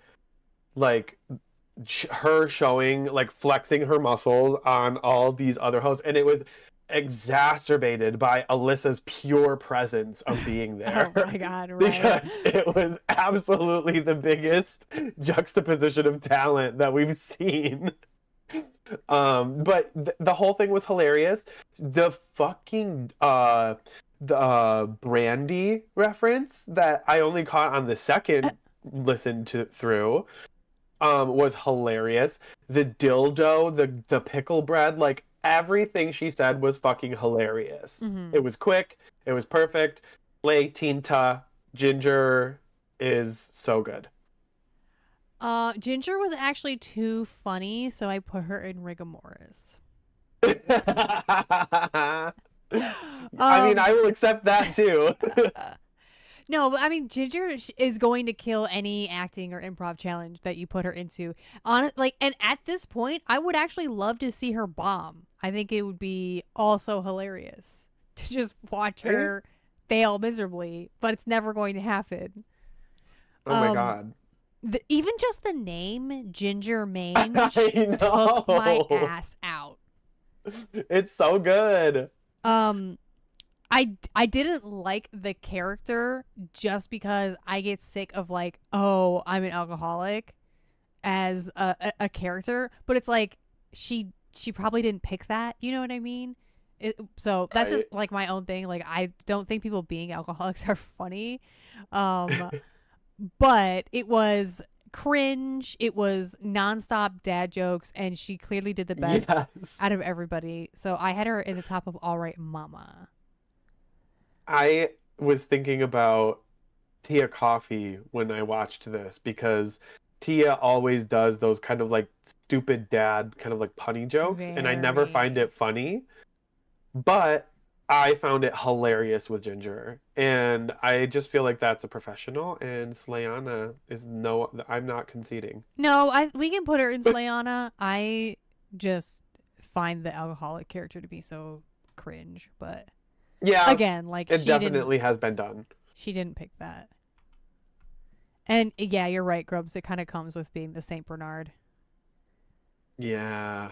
her showing like flexing her muscles on all these other hosts, and it was exacerbated by Alyssa's pure presence of being there. Oh my God, right. Because it was absolutely the biggest juxtaposition of talent that we've seen. But the whole thing was hilarious. The fucking the Brandy reference that I only caught on the second listen to through was hilarious. The dildo, the pickle bread, like everything she said was fucking hilarious. Mm-hmm. It was quick, it was perfect. Lay Tinta, Ginger is so good. Ginger was actually too funny, so I put her in Rigomoris. I mean, I will accept that too. No, but I mean, Ginger is going to kill any acting or improv challenge that you put her into. And at this point, I would actually love to see her bomb. I think it would be also hilarious to just watch her fail miserably, but it's never going to happen. Oh my God. Even just the name Ginger Mange I took my know. ass out. It's so good. I didn't like the character just because I get sick of like, oh, I'm an alcoholic as a character, but it's like she probably didn't pick that, you know what I mean? So that's just like my own thing. Like, I don't think people being alcoholics are funny. But it was cringe. It was nonstop dad jokes, and she clearly did the best Yes. out of everybody. So I had her in the top of All Right Mama. I was thinking about Tia Coffee when I watched this because Tia always does those kind of like stupid dad kind of like punny jokes, and I never find Very. it funny, but I found it hilarious with Ginger. And I just feel like that's a professional, and Slayana is no, I'm not conceding. No, we can put her in Slayana. I just find the alcoholic character to be so cringe, but Yeah, again, like it definitely has been done. she didn't pick that. And yeah, you're right, Grubs. It kind of comes with being the Saint Bernard. Yeah.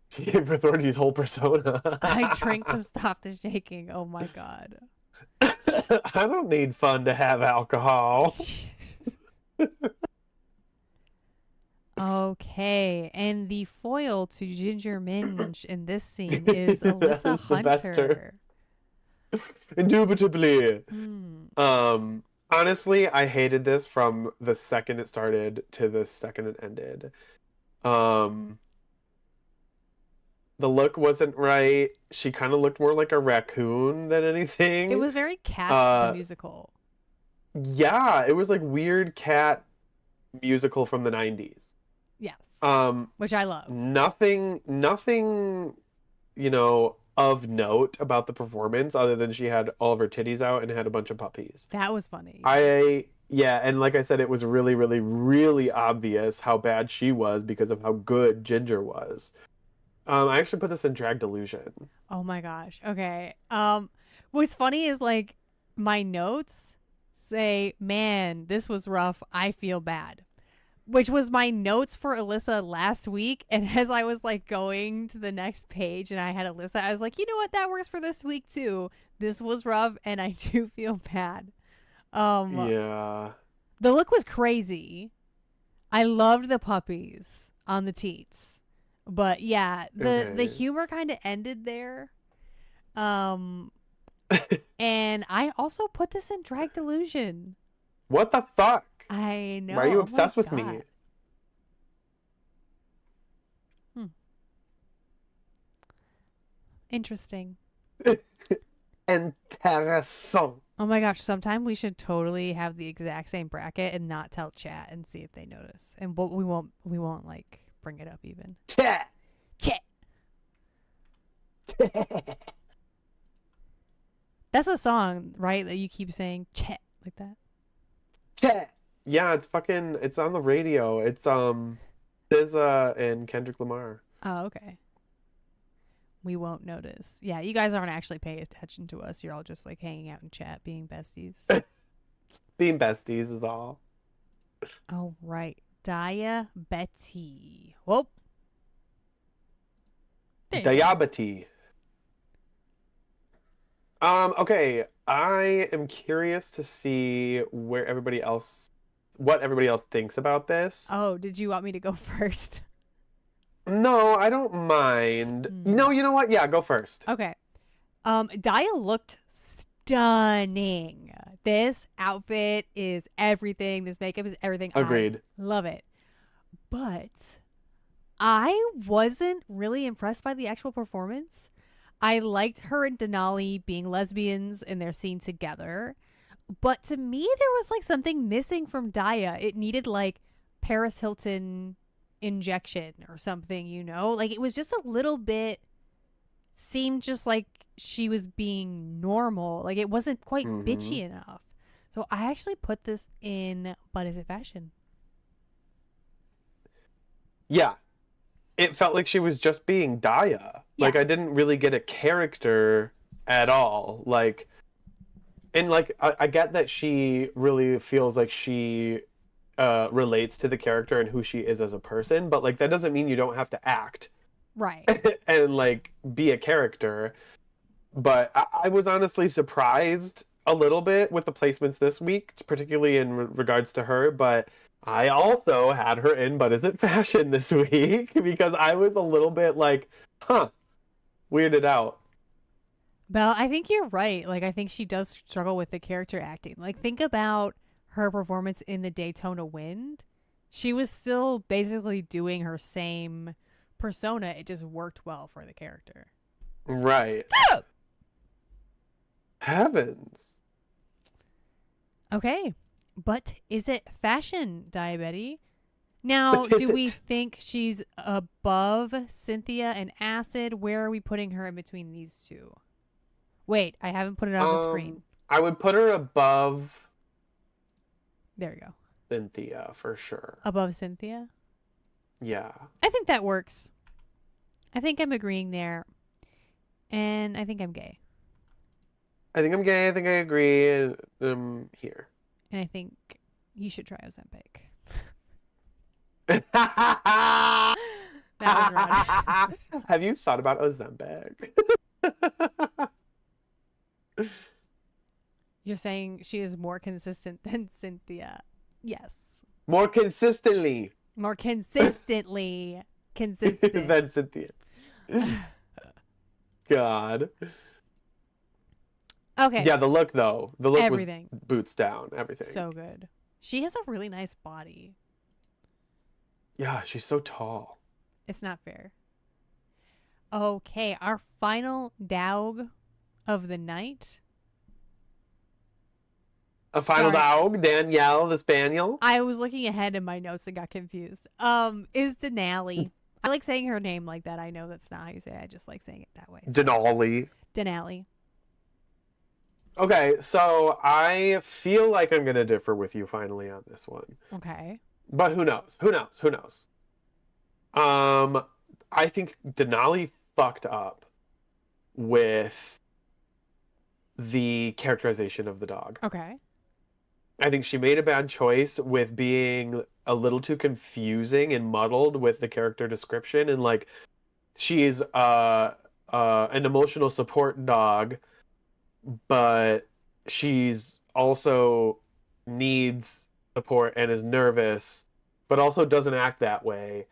She gave Authority's whole persona. I drink to stop the shaking. Oh my god. I don't need fun to have alcohol. Okay, and the foil to Ginger Minj in this scene is Yes, Alyssa the bester. Hunter. Indubitably. Hmm. Honestly, I hated this from the second it started to the second it ended. Um, the look wasn't right. She kind of looked more like a raccoon than anything. It was very Cats the Uh, musical. yeah, it was like weird cat musical from the 90s. Yes, Um, which I love. nothing, of note about the performance other than she had all of her titties out and had a bunch of puppies. That was funny. Yeah, and like I said, it was really, really, really obvious how bad she was because of how good Ginger was. I actually put this in Drag Delusion. Oh my gosh. Okay. What's funny is like my notes say, "Man, this was rough. I feel bad." Which was my notes for Alyssa last week, and as I was like going to the next page and I had Alyssa, I was like, "You know what? That works for this week too. This was rough and I do feel bad." Yeah. The look was crazy. I loved the puppies on the teats. But yeah, the Okay. humor kind of ended there. Um and I also put this in Drag Delusion. What the fuck? I know. Why are you Oh my obsessed with me? God. Interesting. Intéressant. Oh my gosh, sometime we should totally have the exact same bracket and not tell chat and see if they notice. And we won't like bring it up even. Chat. Chat. That's a song, right? That you keep saying chat like that. Chat. Yeah, it's on the radio. It's SZA and Kendrick Lamar. Oh, okay. We won't notice. Yeah, you guys aren't actually paying attention to us. You're all just like hanging out in chat, being besties. Being besties is all. All right. Daya Betty. Well, there you go. Diabetes. Okay. I am curious to see what everybody else thinks about this. Oh, did you want me to go first? No, I don't mind. No, you know what? Yeah, go first. Okay. Daya looked stunning. This outfit is everything. This makeup is everything. Agreed. I love it. But I wasn't really impressed by the actual performance. I liked her and Denali being lesbians in their scene together. But to me, there was like something missing from Daya. It needed like Paris Hilton injection or something, Like it was just a little bit, seemed just like she was being normal. Like it wasn't quite bitchy enough. So I actually put this in But Is It Fashion? Yeah. It felt like she was just being Daya. Like I didn't really get a character at all. Like, and like I get that she really feels like she relates to the character and who she is as a person, but like that doesn't mean you don't have to act Right. and like be a character. But I was honestly surprised a little bit with the placements this week, particularly in regards to her. But I also had her in But Is It Fashion this week because I was a little bit like, weirded out. Well, I think you're right. Like I think she does struggle with the character acting. Like think about her performance in the Daytona Wind, she was still basically doing her same persona. It just worked well for the character. Right. Heavens. Okay. But is it fashion, Diabetes? Now, But is do we it? think she's above Cynthia and Acid? Where are we putting her in between these two? Wait, I haven't put it on the screen. I would put her above There we go. Cynthia for sure. Above Cynthia? Yeah. I think that works. I think I'm agreeing there. And I think I'm gay. I think I'm gay. I think I agree. Here. And I think you should try Ozempic. That was wrong. Have you thought about Ozempic? You're saying she is more consistent than Cynthia. Yes. More consistently. More consistently consistent. Than Cynthia. God. Okay. Yeah, the look though. The look Everything. was boots down. Everything. So good. She has a really nice body. Yeah, she's so tall. It's not fair. Okay, our final dog of the night. A final dog, Danielle the Spaniel. I was looking ahead in my notes and got confused. Is Denali. I like saying her name like that. I know that's not how you say it. I just like saying it that way. So. Denali. Denali. Okay, so I feel like I'm going to differ with you finally on this one. Okay. But who knows? Who knows? Who knows? I think Denali fucked up with the characterization of the dog. Okay. I think she made a bad choice with being a little too confusing and muddled with the character description. And like, she's an emotional support dog, but she's also needs support and is nervous, but also doesn't act that way.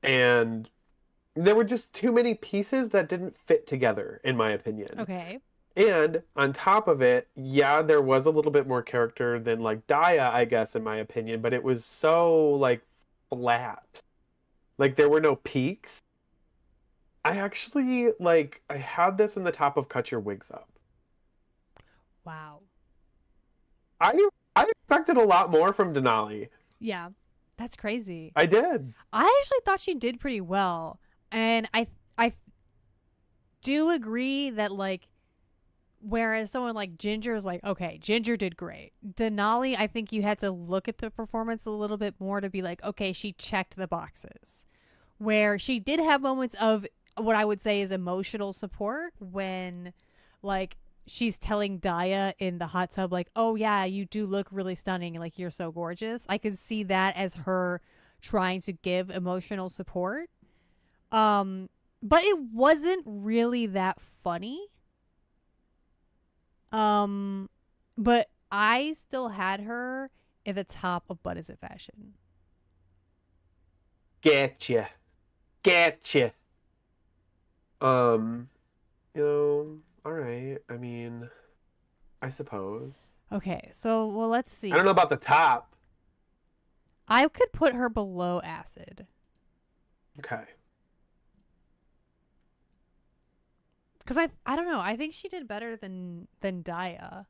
And there were just too many pieces that didn't fit together, in my opinion. Okay. And on top of it, yeah, there was a little bit more character than like Daya, I guess, in my opinion, but it was so like flat. Like there were no peaks. I actually I had this in the top of Cut Your Wigs Up. Wow. I expected a lot more from Denali. Yeah. That's crazy. I did. I actually thought she did pretty well. And I do agree that like whereas someone like Ginger is like, okay, Ginger did great. Denali, I think you had to look at the performance a little bit more to be like, okay, she checked the boxes. Where she did have moments of what I would say is emotional support when like she's telling Daya in the hot tub like, oh yeah, you do look really stunning and like you're so gorgeous. I could see that as her trying to give emotional support. But it wasn't really that funny. But I still had her at the top of But Is It Fashion? Getcha. All right. I mean, I suppose. Okay, so well, let's see. I don't know about the top. I could put her below Acid. Okay. Because I don't know. I think she did better than Daya.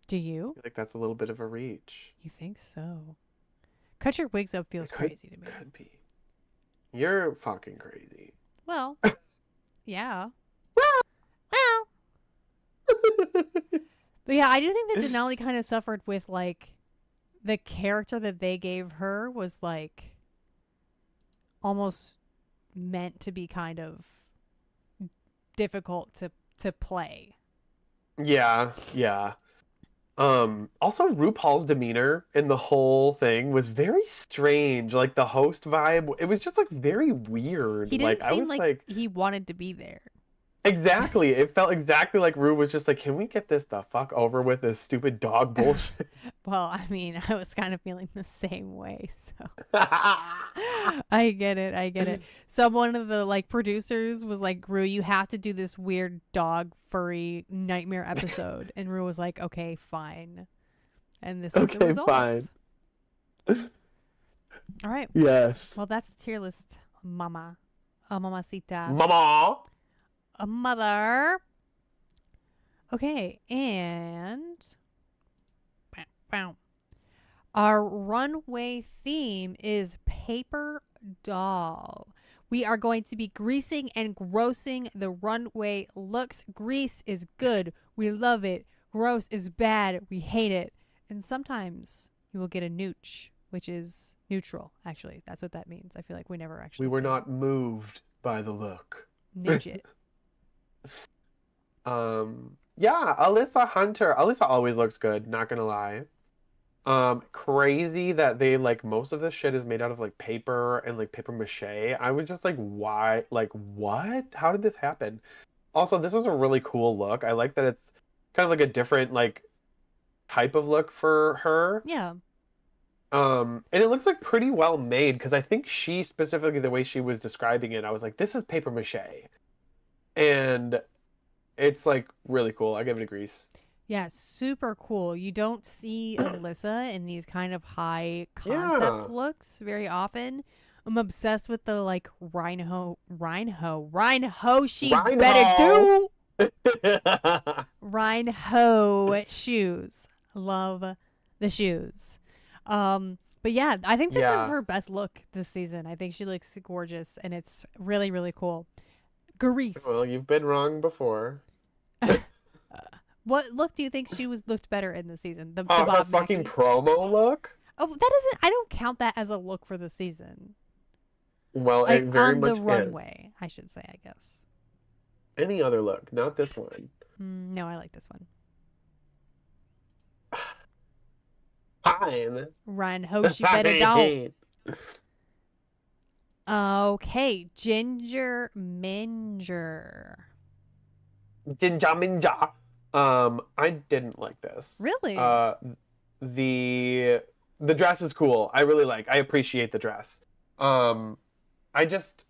Do you? I feel like that's a little bit of a reach. You think so? Cut Your Wigs Up feels crazy to me. Could be. You're fucking crazy. Well, yeah. Well. But yeah, I do think that Denali kind of suffered with like the character that they gave her was like almost meant to be kind of difficult to play. Yeah. Also RuPaul's demeanor in the whole thing was very strange. Like the host vibe, it was just like very weird. He didn't I seem was like he wanted to be there. Exactly. It felt exactly like Rue was just like, can we get this the fuck over with, this stupid dog bullshit? Well, I mean, I was kind of feeling the same way, so I get it. I get it. So one of the like producers was like, "Rue, you have to do this weird dog furry nightmare episode." And Rue was like, "Okay, fine." And this is the Okay, fine. result. All right. Yes. Well, that's the tier list, mama. A mamacita. Mama. A mother. Okay, and our runway theme is paper doll. We are going to be greasing and grossing the runway looks. Grease is good. We love it. Gross is bad. We hate it. And sometimes you will get a nooch, which is neutral, actually. That's what that means. I feel like we never actually We were say not moved by the look. nooch it. Yeah, Alyssa Hunter. Alyssa always looks good, not gonna lie. Crazy that they like most of this shit is made out of like paper and like paper mache. I was just like, why? Like, what? How did this happen? Also, this is a really cool look. I like that it's kind of like a different like type of look for her. Yeah. And it looks like pretty well made because I think she specifically the way she was describing it, I was like, this is paper mache. And it's like really cool. I give it a grease. Yeah, super cool. You don't see Alyssa in these kind of high concept Yeah. looks very often. I'm obsessed with the like rhino she better Rhino. do rhino shoes. Love the shoes. But yeah, I think this is Yeah. her best look this season. I think she looks gorgeous and it's really, really cool. Grease. Well, you've been wrong before. What look do you think she looked better in the season? The Her Bob fucking Mackie? promo look. Oh, that isn't. I don't count that as a look for the season. Well, Like it very on much the is. runway, I should say. I guess. Any other look, not this one. No, I like this one. Fine. Ryan Ho, she better don't. Fine. Okay, Ginger Minger. Jinja Minja. I didn't like this. Really? The dress is cool. I really like. I appreciate the dress. I just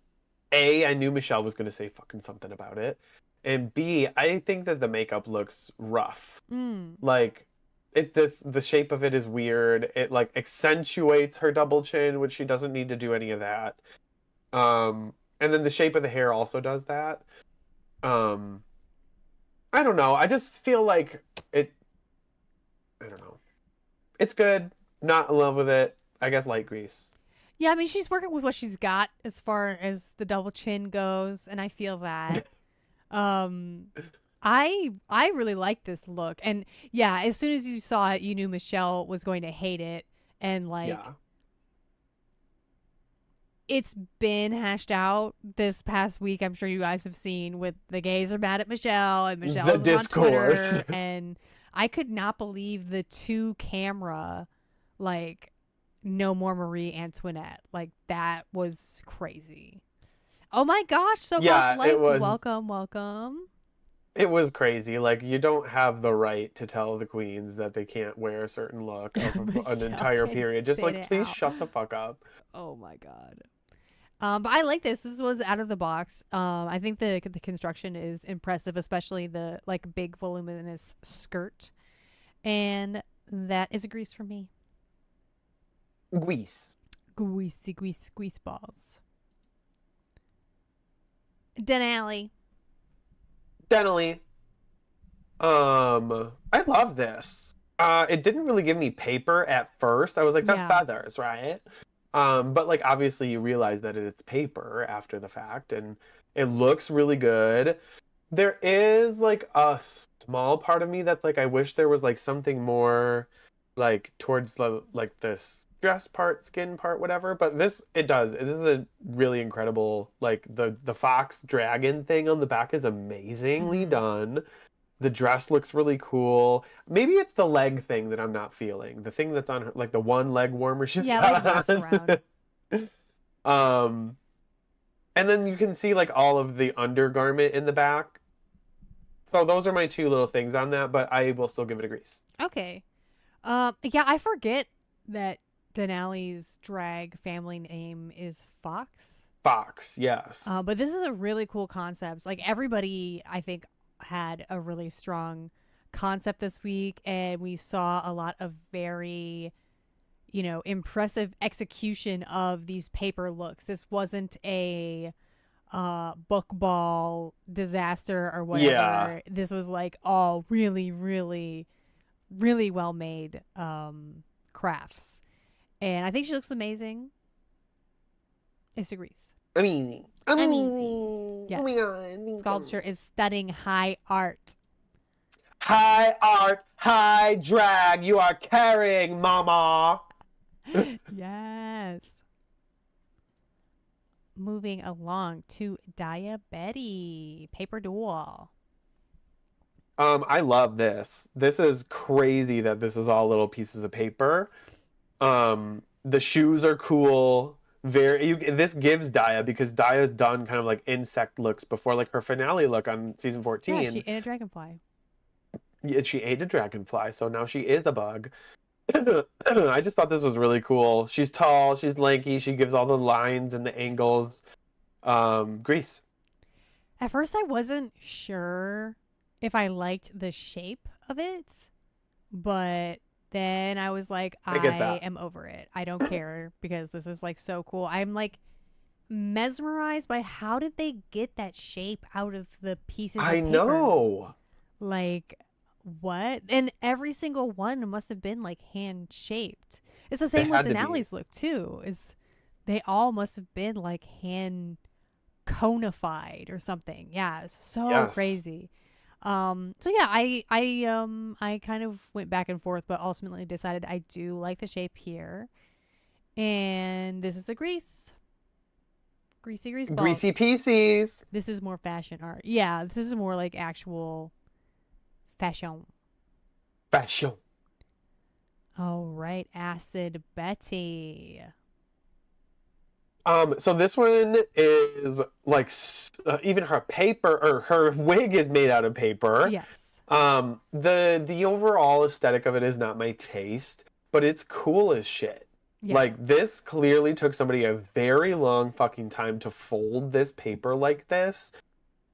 I knew Michelle was gonna say fucking something about it, and B, I think that the makeup looks rough. Like the shape of it is weird. It like accentuates her double chin, which she doesn't need to do any of that. And then the shape of the hair also does that. I don't know. I just feel like it. I don't know. It's good. Not in love with it. I guess light grease. Yeah, I mean she's working with what she's got as far as the double chin goes, and I feel that. I really like this look, and yeah, as soon as you saw it, you knew Michelle was going to hate it, and like. Yeah. It's been hashed out this past week. I'm sure you guys have seen with the gays are mad at Michelle and Michelle is on Twitter, and I could not believe the 2-camera like no more Marie Antoinette. Like that was crazy. Oh my gosh, so Yeah, life. it was. Welcome. It was crazy. Like you don't have the right to tell the queens that they can't wear a certain look of an Michelle entire can period. Just sit like it please out. shut the fuck up. Oh my god. But I like this. This was out of the box. I think the construction is impressive, especially the like big voluminous skirt, and that is a grease for me. Grease. Grease balls. Denali. Denali. I love this. It didn't really give me paper at first. I was like, that's Yeah. feathers, right? But like obviously you realize that it's paper after the fact, and it looks really good. There is like a small part of me that's like I wish there was like something more like towards the like this dress part, skin part, whatever. But it does. This is a really incredible like the fox dragon thing on the back is amazingly done. The dress looks really cool. Maybe it's the leg thing that I'm not feeling. The thing that's on her, like the one leg warmer she's Like got wraps around. And then you can see like all of the undergarment in the back. So those are my two little things on that, but I will still give it a Grease. Okay. Yeah, I forget that Denali's drag family name is Fox. Fox, yes. But this is a really cool concept. Like everybody, I think, had a really strong concept this week, and we saw a lot of very, impressive execution of these paper looks. This wasn't a book ball disaster or whatever. Yeah. This was like all really, really, really well made crafts, and I think she looks amazing. It's a Grease. Amazing. Yes. Oh my God. Sculpture is studying high art. High art, high drag. You are carrying, mama. Yes. Moving along to Diabetes Paper Duel. I love this. This is crazy that this is all little pieces of paper. The shoes are cool. This gives Daya, because Daya's done kind of like insect looks before, like her finale look on season 14. Yeah, she ate a dragonfly. Yeah, she ate a dragonfly, so now she is a bug. I just thought this was really cool. She's tall, she's lanky, she gives all the lines and the angles. Grease. At first, I wasn't sure if I liked the shape of it, but then I was like, I get I that. am over it. I don't care because this is like so cool. I'm like mesmerized by how did they get that shape out of the pieces of I paper? know. Like, what? And every single one must have been like hand shaped. It's the same with had to be. Denali's look too. Is they all must have been like hand conified or something. Yeah, it's so Yes. crazy. So yeah, I kind of went back and forth, but ultimately decided I do like the shape here. And this is a Grease. Greasy balls. Greasy pieces. This is more fashion art. Yeah, this is more like actual fashion. Fashion. All right, Acid Betty. So this one is like even her paper, or her wig is made out of paper. Yes. The overall aesthetic of it is not my taste, but it's cool as shit. Yeah. Like, this clearly took somebody a very long fucking time to fold this paper like this.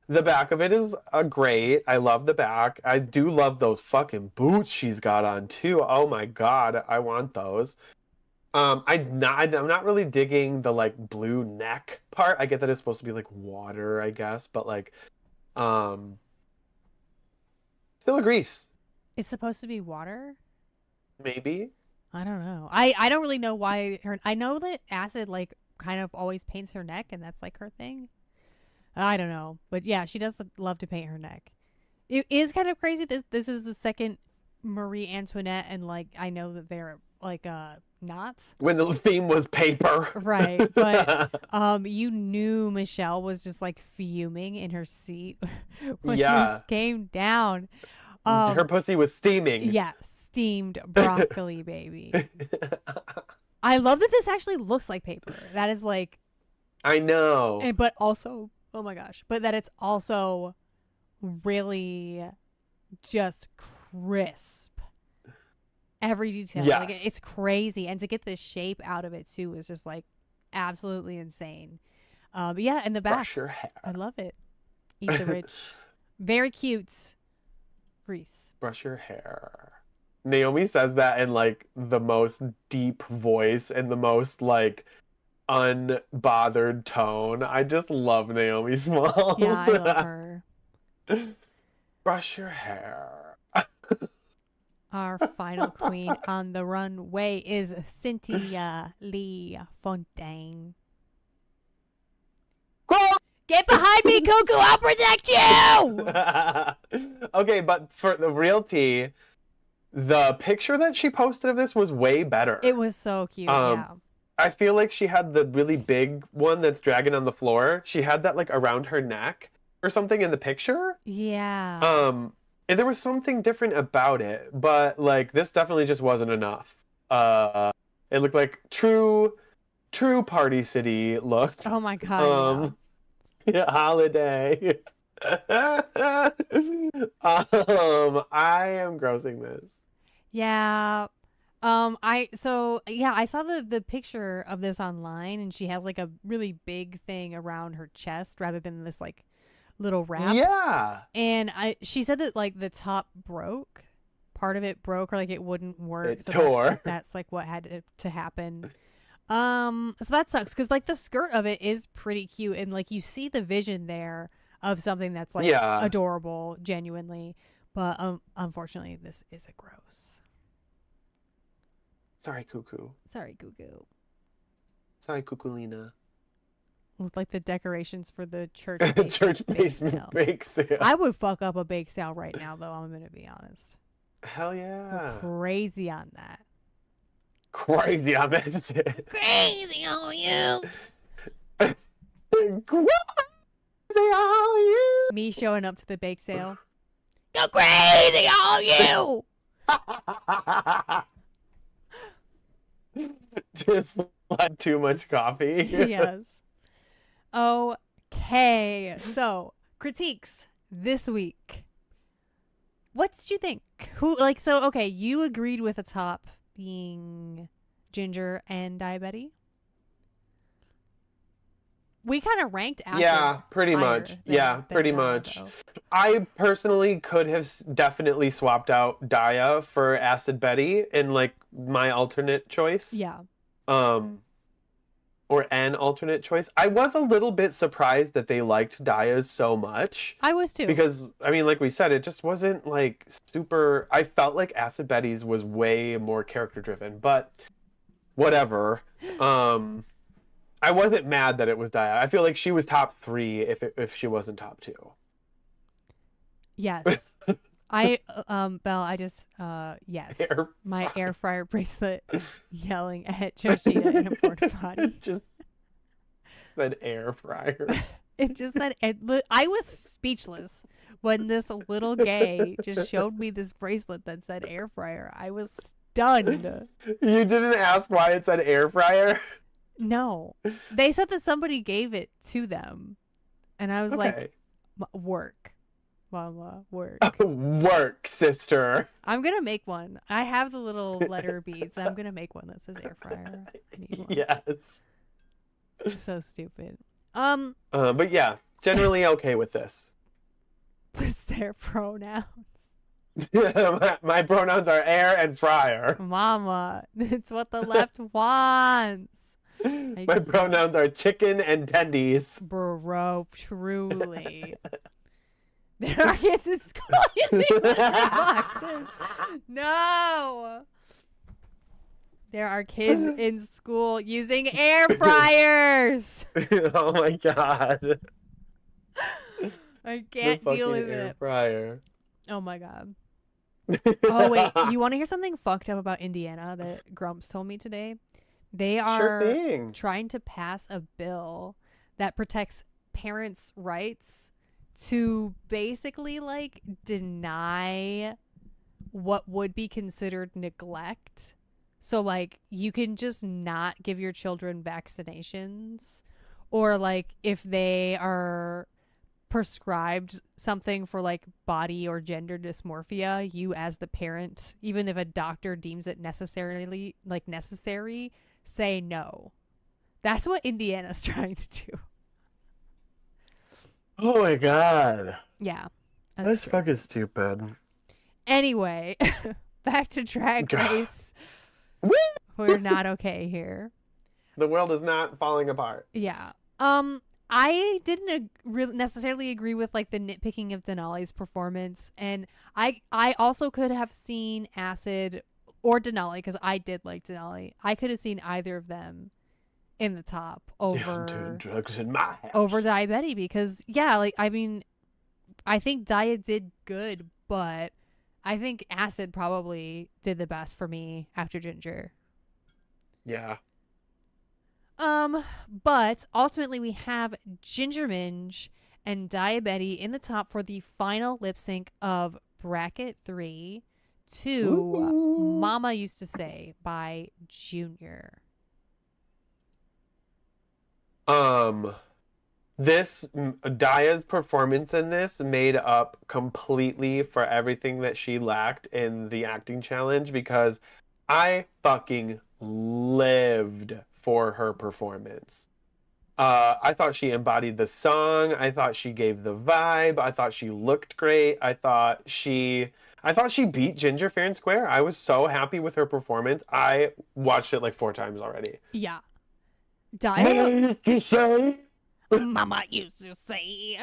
The back of it is great. I love the back. I do love those fucking boots she's got on too. Oh my God, I want those. I'm not really digging the like blue neck part. I get that it's supposed to be like water, I guess, but like, still a Grease. It's supposed to be water? Maybe. I don't know. I don't really know why I know that Acid like kind of always paints her neck, and that's like her thing. I don't know. But yeah, she does love to paint her neck. It is kind of crazy. This is the second Marie Antoinette, and like I know that they're like not When the theme was paper. right, but you knew Michelle was just like fuming in her seat when this came down. Her pussy was steaming. Yeah, steamed broccoli, baby. I love that this actually looks like paper. That is like, I know. but also, oh my gosh, but that it's also really just crisp. Every detail. Yes. Like, it's crazy. And to get the shape out of it too is just like absolutely insane. But yeah, in the back. Brush your hair. I love it. Eat the rich. Very cute. Grease. Brush your hair. Naomi says that in like the most deep voice and the most like unbothered tone. I just love Naomi Smalls. Yeah, I love her. Brush your hair. Our final queen on the runway is Cynthia Lee Fontaine. Get behind me, Cuckoo! I'll protect you! Okay, but for the real tea, the picture that she posted of this was way better. It was so cute, yeah. I feel like she had the really big one that's dragging on the floor. She had that like around her neck or something in the picture. Yeah. And there was something different about it, but like this definitely just wasn't enough. It looked like true Party City look. Oh my god. Yeah, holiday. I am grossing this. Yeah. I saw the picture of this online, and she has like a really big thing around her chest rather than this like little wrap. Yeah. And she said that like the top broke, part of it broke, or like it wouldn't work. It So tore. that's like what had to happen. So that sucks because like the skirt of it is pretty cute, and like you see the vision there of something that's like Yeah. adorable, genuinely. But unfortunately, this is a gross. Sorry, Cuckoo. Sorry, Gugu. Sorry, Cuculina. With like the decorations for the church Church bake basement sale. bake sale. I would fuck up a bake sale right now, though. I'm gonna be honest. Hell yeah. Go crazy on that. Crazy on that shit. Crazy on you. Crazy on you. Me showing up to the bake sale. Go crazy on you. Just like too much coffee. Yes. Okay. So, critiques this week. What did you think? Okay, you agreed with the top being Ginger and Diabetes. We kind of ranked Acid. Yeah, pretty much. Yeah, pretty much. Though. I personally could have definitely swapped out Daya for Acid Betty in like my alternate choice. Yeah. Or an alternate choice. I was a little bit surprised that they liked Daya's so much. I was too. Because, I mean, like we said, it just wasn't like super. I felt like Acid Betty's was way more character driven, but whatever. I wasn't mad that it was Daya. I feel like she was top 3 if she wasn't top 2. Yes. Belle, I just yes. My air fryer bracelet yelling at Joshita in a porta potty. Just said air fryer. It just said I was speechless when this little gay just showed me this bracelet that said air fryer. I was stunned. You didn't ask why it said air fryer? No. They said that somebody gave it to them. And I was like, work. Mama, work. Work, sister. I'm going to make one. I have the little letter beads. I'm going to make one that says air fryer. I need one. Yes. So stupid. But yeah, generally okay with this. It's their pronouns. my pronouns are air and fryer. Mama, it's what the left wants. My pronouns are chicken and tendies. Bro, truly. There are kids in school using boxes. No. There are kids in school using air fryers. Oh my god. I can't deal with air it. Fryer. Oh my god. Oh wait, you want to hear something fucked up about Indiana that Grumps told me today? They are trying to pass a bill that protects parents' rights to basically like deny what would be considered neglect. So like you can just not give your children vaccinations, or like if they are prescribed something for like body or gender dysmorphia, you as the parent, even if a doctor deems it necessary, say no. That's what Indiana's trying to do. Oh my god. Yeah. That's fucking stupid. Anyway, back to Drag Race. We're not okay here. The world is not falling apart. Yeah. I didn't necessarily agree with like the nitpicking of Denali's performance, and I also could have seen Acid or Denali, because I did like Denali. I could have seen either of them in the top over drugs in my house. over Diabetes, because yeah, like I mean, I think Dia did good, but I think Acid probably did the best for me after Ginger. Yeah. But ultimately we have Ginger Minj and Diabetes in the top for the final lip sync of Bracket 3 to Mama Used to Say by Junior. Daya's performance in this made up completely for everything that she lacked in the acting challenge, because I fucking lived for her performance. I thought she embodied the song. I thought she gave the vibe. I thought she looked great. I thought she beat Ginger fair and square. I was so happy with her performance. I watched it like 4 times already. Yeah. Mama Daya. used to say. Mama used to say.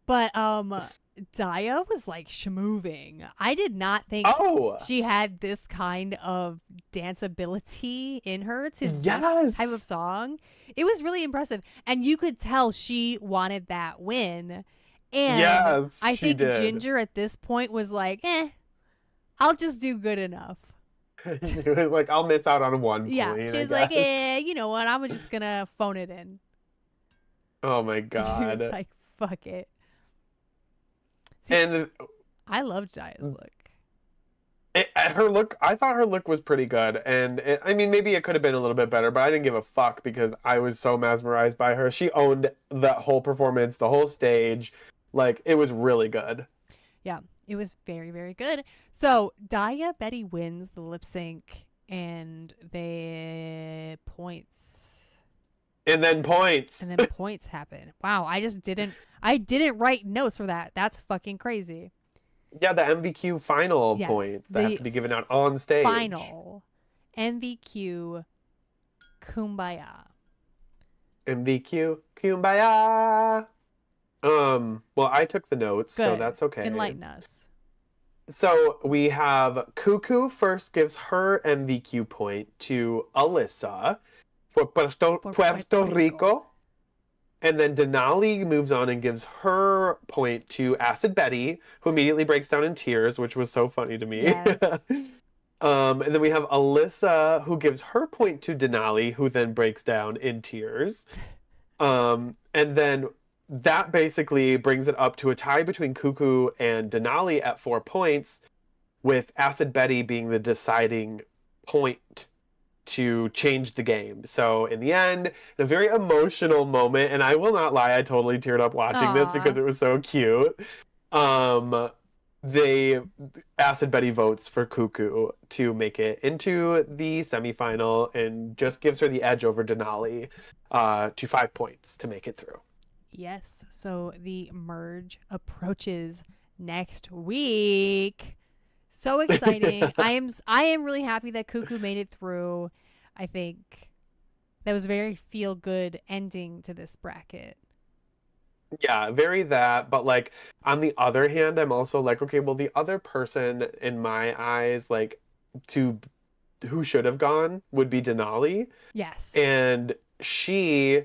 But Daya was like schmoving. I did not think Oh, she had this kind of danceability in her to yes. this type of song. It was really impressive. And you could tell she wanted that win. And Yes, I she think did. Ginger at this point was like, I'll just do good enough. Like, I'll miss out on one Yeah. point. She I was like, guess. you know what? I'm just going to phone it in. Oh my She was god. like, fuck it. See, And I loved Daya's look. her look, I thought her look was pretty good. And I mean, maybe it could have been a little bit better, but I didn't give a fuck because I was so mesmerized by her. She owned that whole performance, the whole stage. Like, it was really good. Yeah, it was very, very good. So Daya Betty wins the lip sync, and they points, And then points. and then points happen. Wow, I didn't write notes for that. That's fucking crazy. Yeah, the MVQ final Yes, points that the have to be given out on stage. Final MVQ Kumbaya. MVQ Kumbaya. Well, I took the notes, so Good. that's okay. Enlighten us. So we have Cuckoo first gives her MVQ point to Alyssa for Puerto Rico. And then Denali moves on and gives her point to Acid Betty, who immediately breaks down in tears, which was so funny to me. Yes. And then we have Alyssa, who gives her point to Denali, who then breaks down in tears. And then that basically brings it up to a tie between Cuckoo and Denali at 4 points, with Acid Betty being the deciding point to change the game. So in the end, in a very emotional moment, and I will not lie, I totally teared up watching this because it was so cute. They Acid Betty votes for Cuckoo to make it into the semifinal and just gives her the edge over Denali to 5 points to make it through. Yes. So the merge approaches next week. So exciting. I am really happy that Cuckoo made it through. I think that was a very feel good ending to this bracket. Yeah, very that. But like on the other hand, I'm also like, okay, well, the other person in my eyes, like who should have gone would be Denali. Yes. And she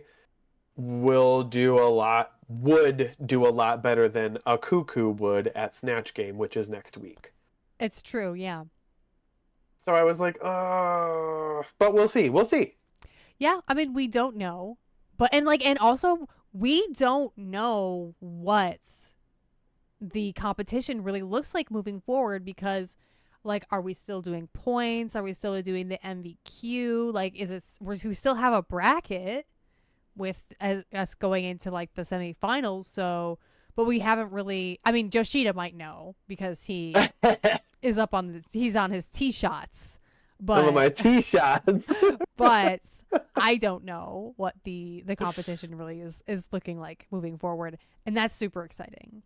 would do a lot better than a Cuckoo would at Snatch Game, which is next week. It's true, yeah. So I was like, oh, but we'll see. We'll see. Yeah, I mean, we don't know. But and also we don't know what the competition really looks like moving forward, because like, are we still doing points? Are we still doing the MVQ? Like, we still have a bracket with us going into like the semifinals, so but we haven't really. I mean, Yoshida might know because he is up on he's on his tee shots. But some of my tee shots. But I don't know what the competition really is looking like moving forward, and that's super exciting.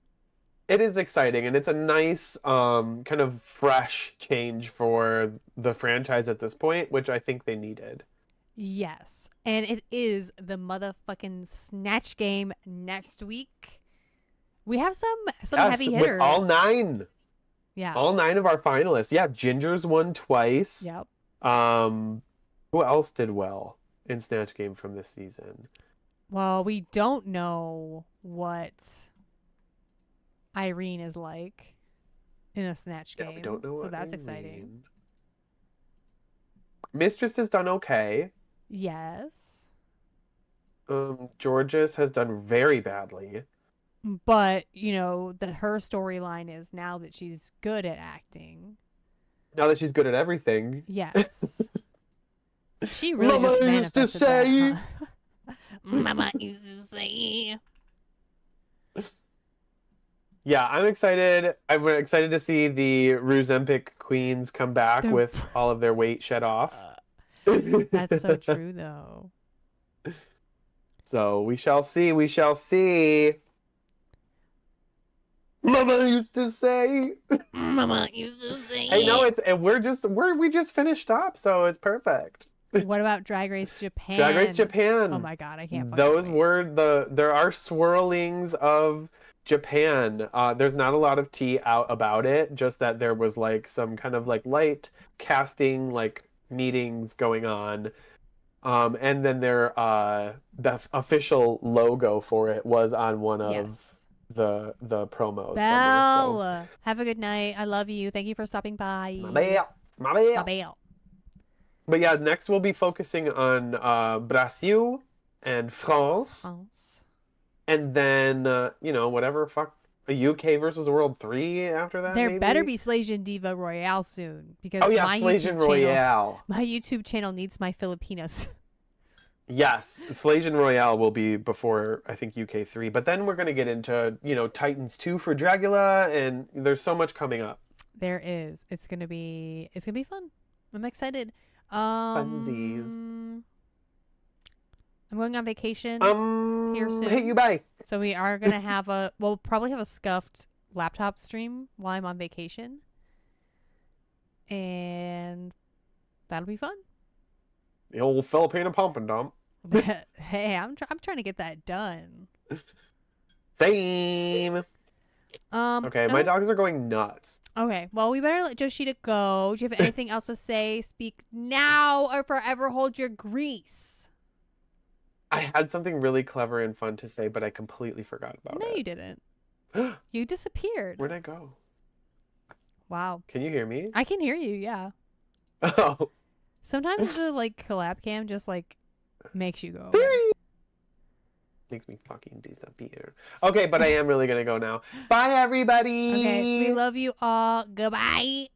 It is exciting, and it's a nice kind of fresh change for the franchise at this point, which I think they needed. Yes, and it is the motherfucking Snatch Game next week. We have some heavy hitters. With all 9. Yeah. All 9 of our finalists. Yeah, Ginger's won twice. Yep. Who else did well in Snatch Game from this season? Well, we don't know what Irene is like in a Snatch Game. Yeah, we don't know. So what that's Irene. exciting. Mistress has done okay. Yes. Georges has done very badly. But, you know, her storyline is now that she's good at acting. Now that she's good at everything. Yes. She really Mama just used to manifested say. that. Huh? Mama used to say. Yeah, I'm excited. I'm excited to see the Ruzempic queens come back with all of their weight shed off. That's so true, though. So we shall see. We shall see. Mama used to say. Mama used to say. Hey, no, we just finished up, so it's perfect. What about Drag Race Japan? Drag Race Japan. Oh my god, I can't. Those were there are swirlings of Japan. There's not a lot of tea out about it, just that there was like some kind of like light casting like meetings going on. And then the official logo for it was on one of the promos. Belle, so. have a good night. I love you. Thank you for stopping by. Ma belle. Ma belle. Ma belle. But yeah, next we'll be focusing on Brazil and France. And then, whatever, a UK versus the World 3 after that, There maybe? better be Slasian Diva Royale soon. Because Slasian Royale. My YouTube channel needs my Filipinos. Yes, Slasian Royale will be before, I think, UK 3. But then we're going to get into, Titans 2 for Dragula, and there's so much coming up. There is. It's gonna be fun. I'm excited. Funsies. I'm going on vacation here soon. Hey, you bye. So we are gonna have we'll probably have a scuffed laptop stream while I'm on vacation, and that'll be fun. The old Filipino pump and dump. Hey, I'm trying to get that done. Same. Okay, my dogs are going nuts. Okay, well, we better let Joshita go. Do you have anything else to say? Speak now or forever hold your grease. I had something really clever and fun to say, but I completely forgot about it. No, you didn't. You disappeared. Where'd I go? Wow. Can you hear me? I can hear you, yeah. Oh. Sometimes the collab cam just makes you go. Makes me fucking disappear. Okay, but I am really gonna go now. Bye, everybody. Okay, we love you all. Goodbye.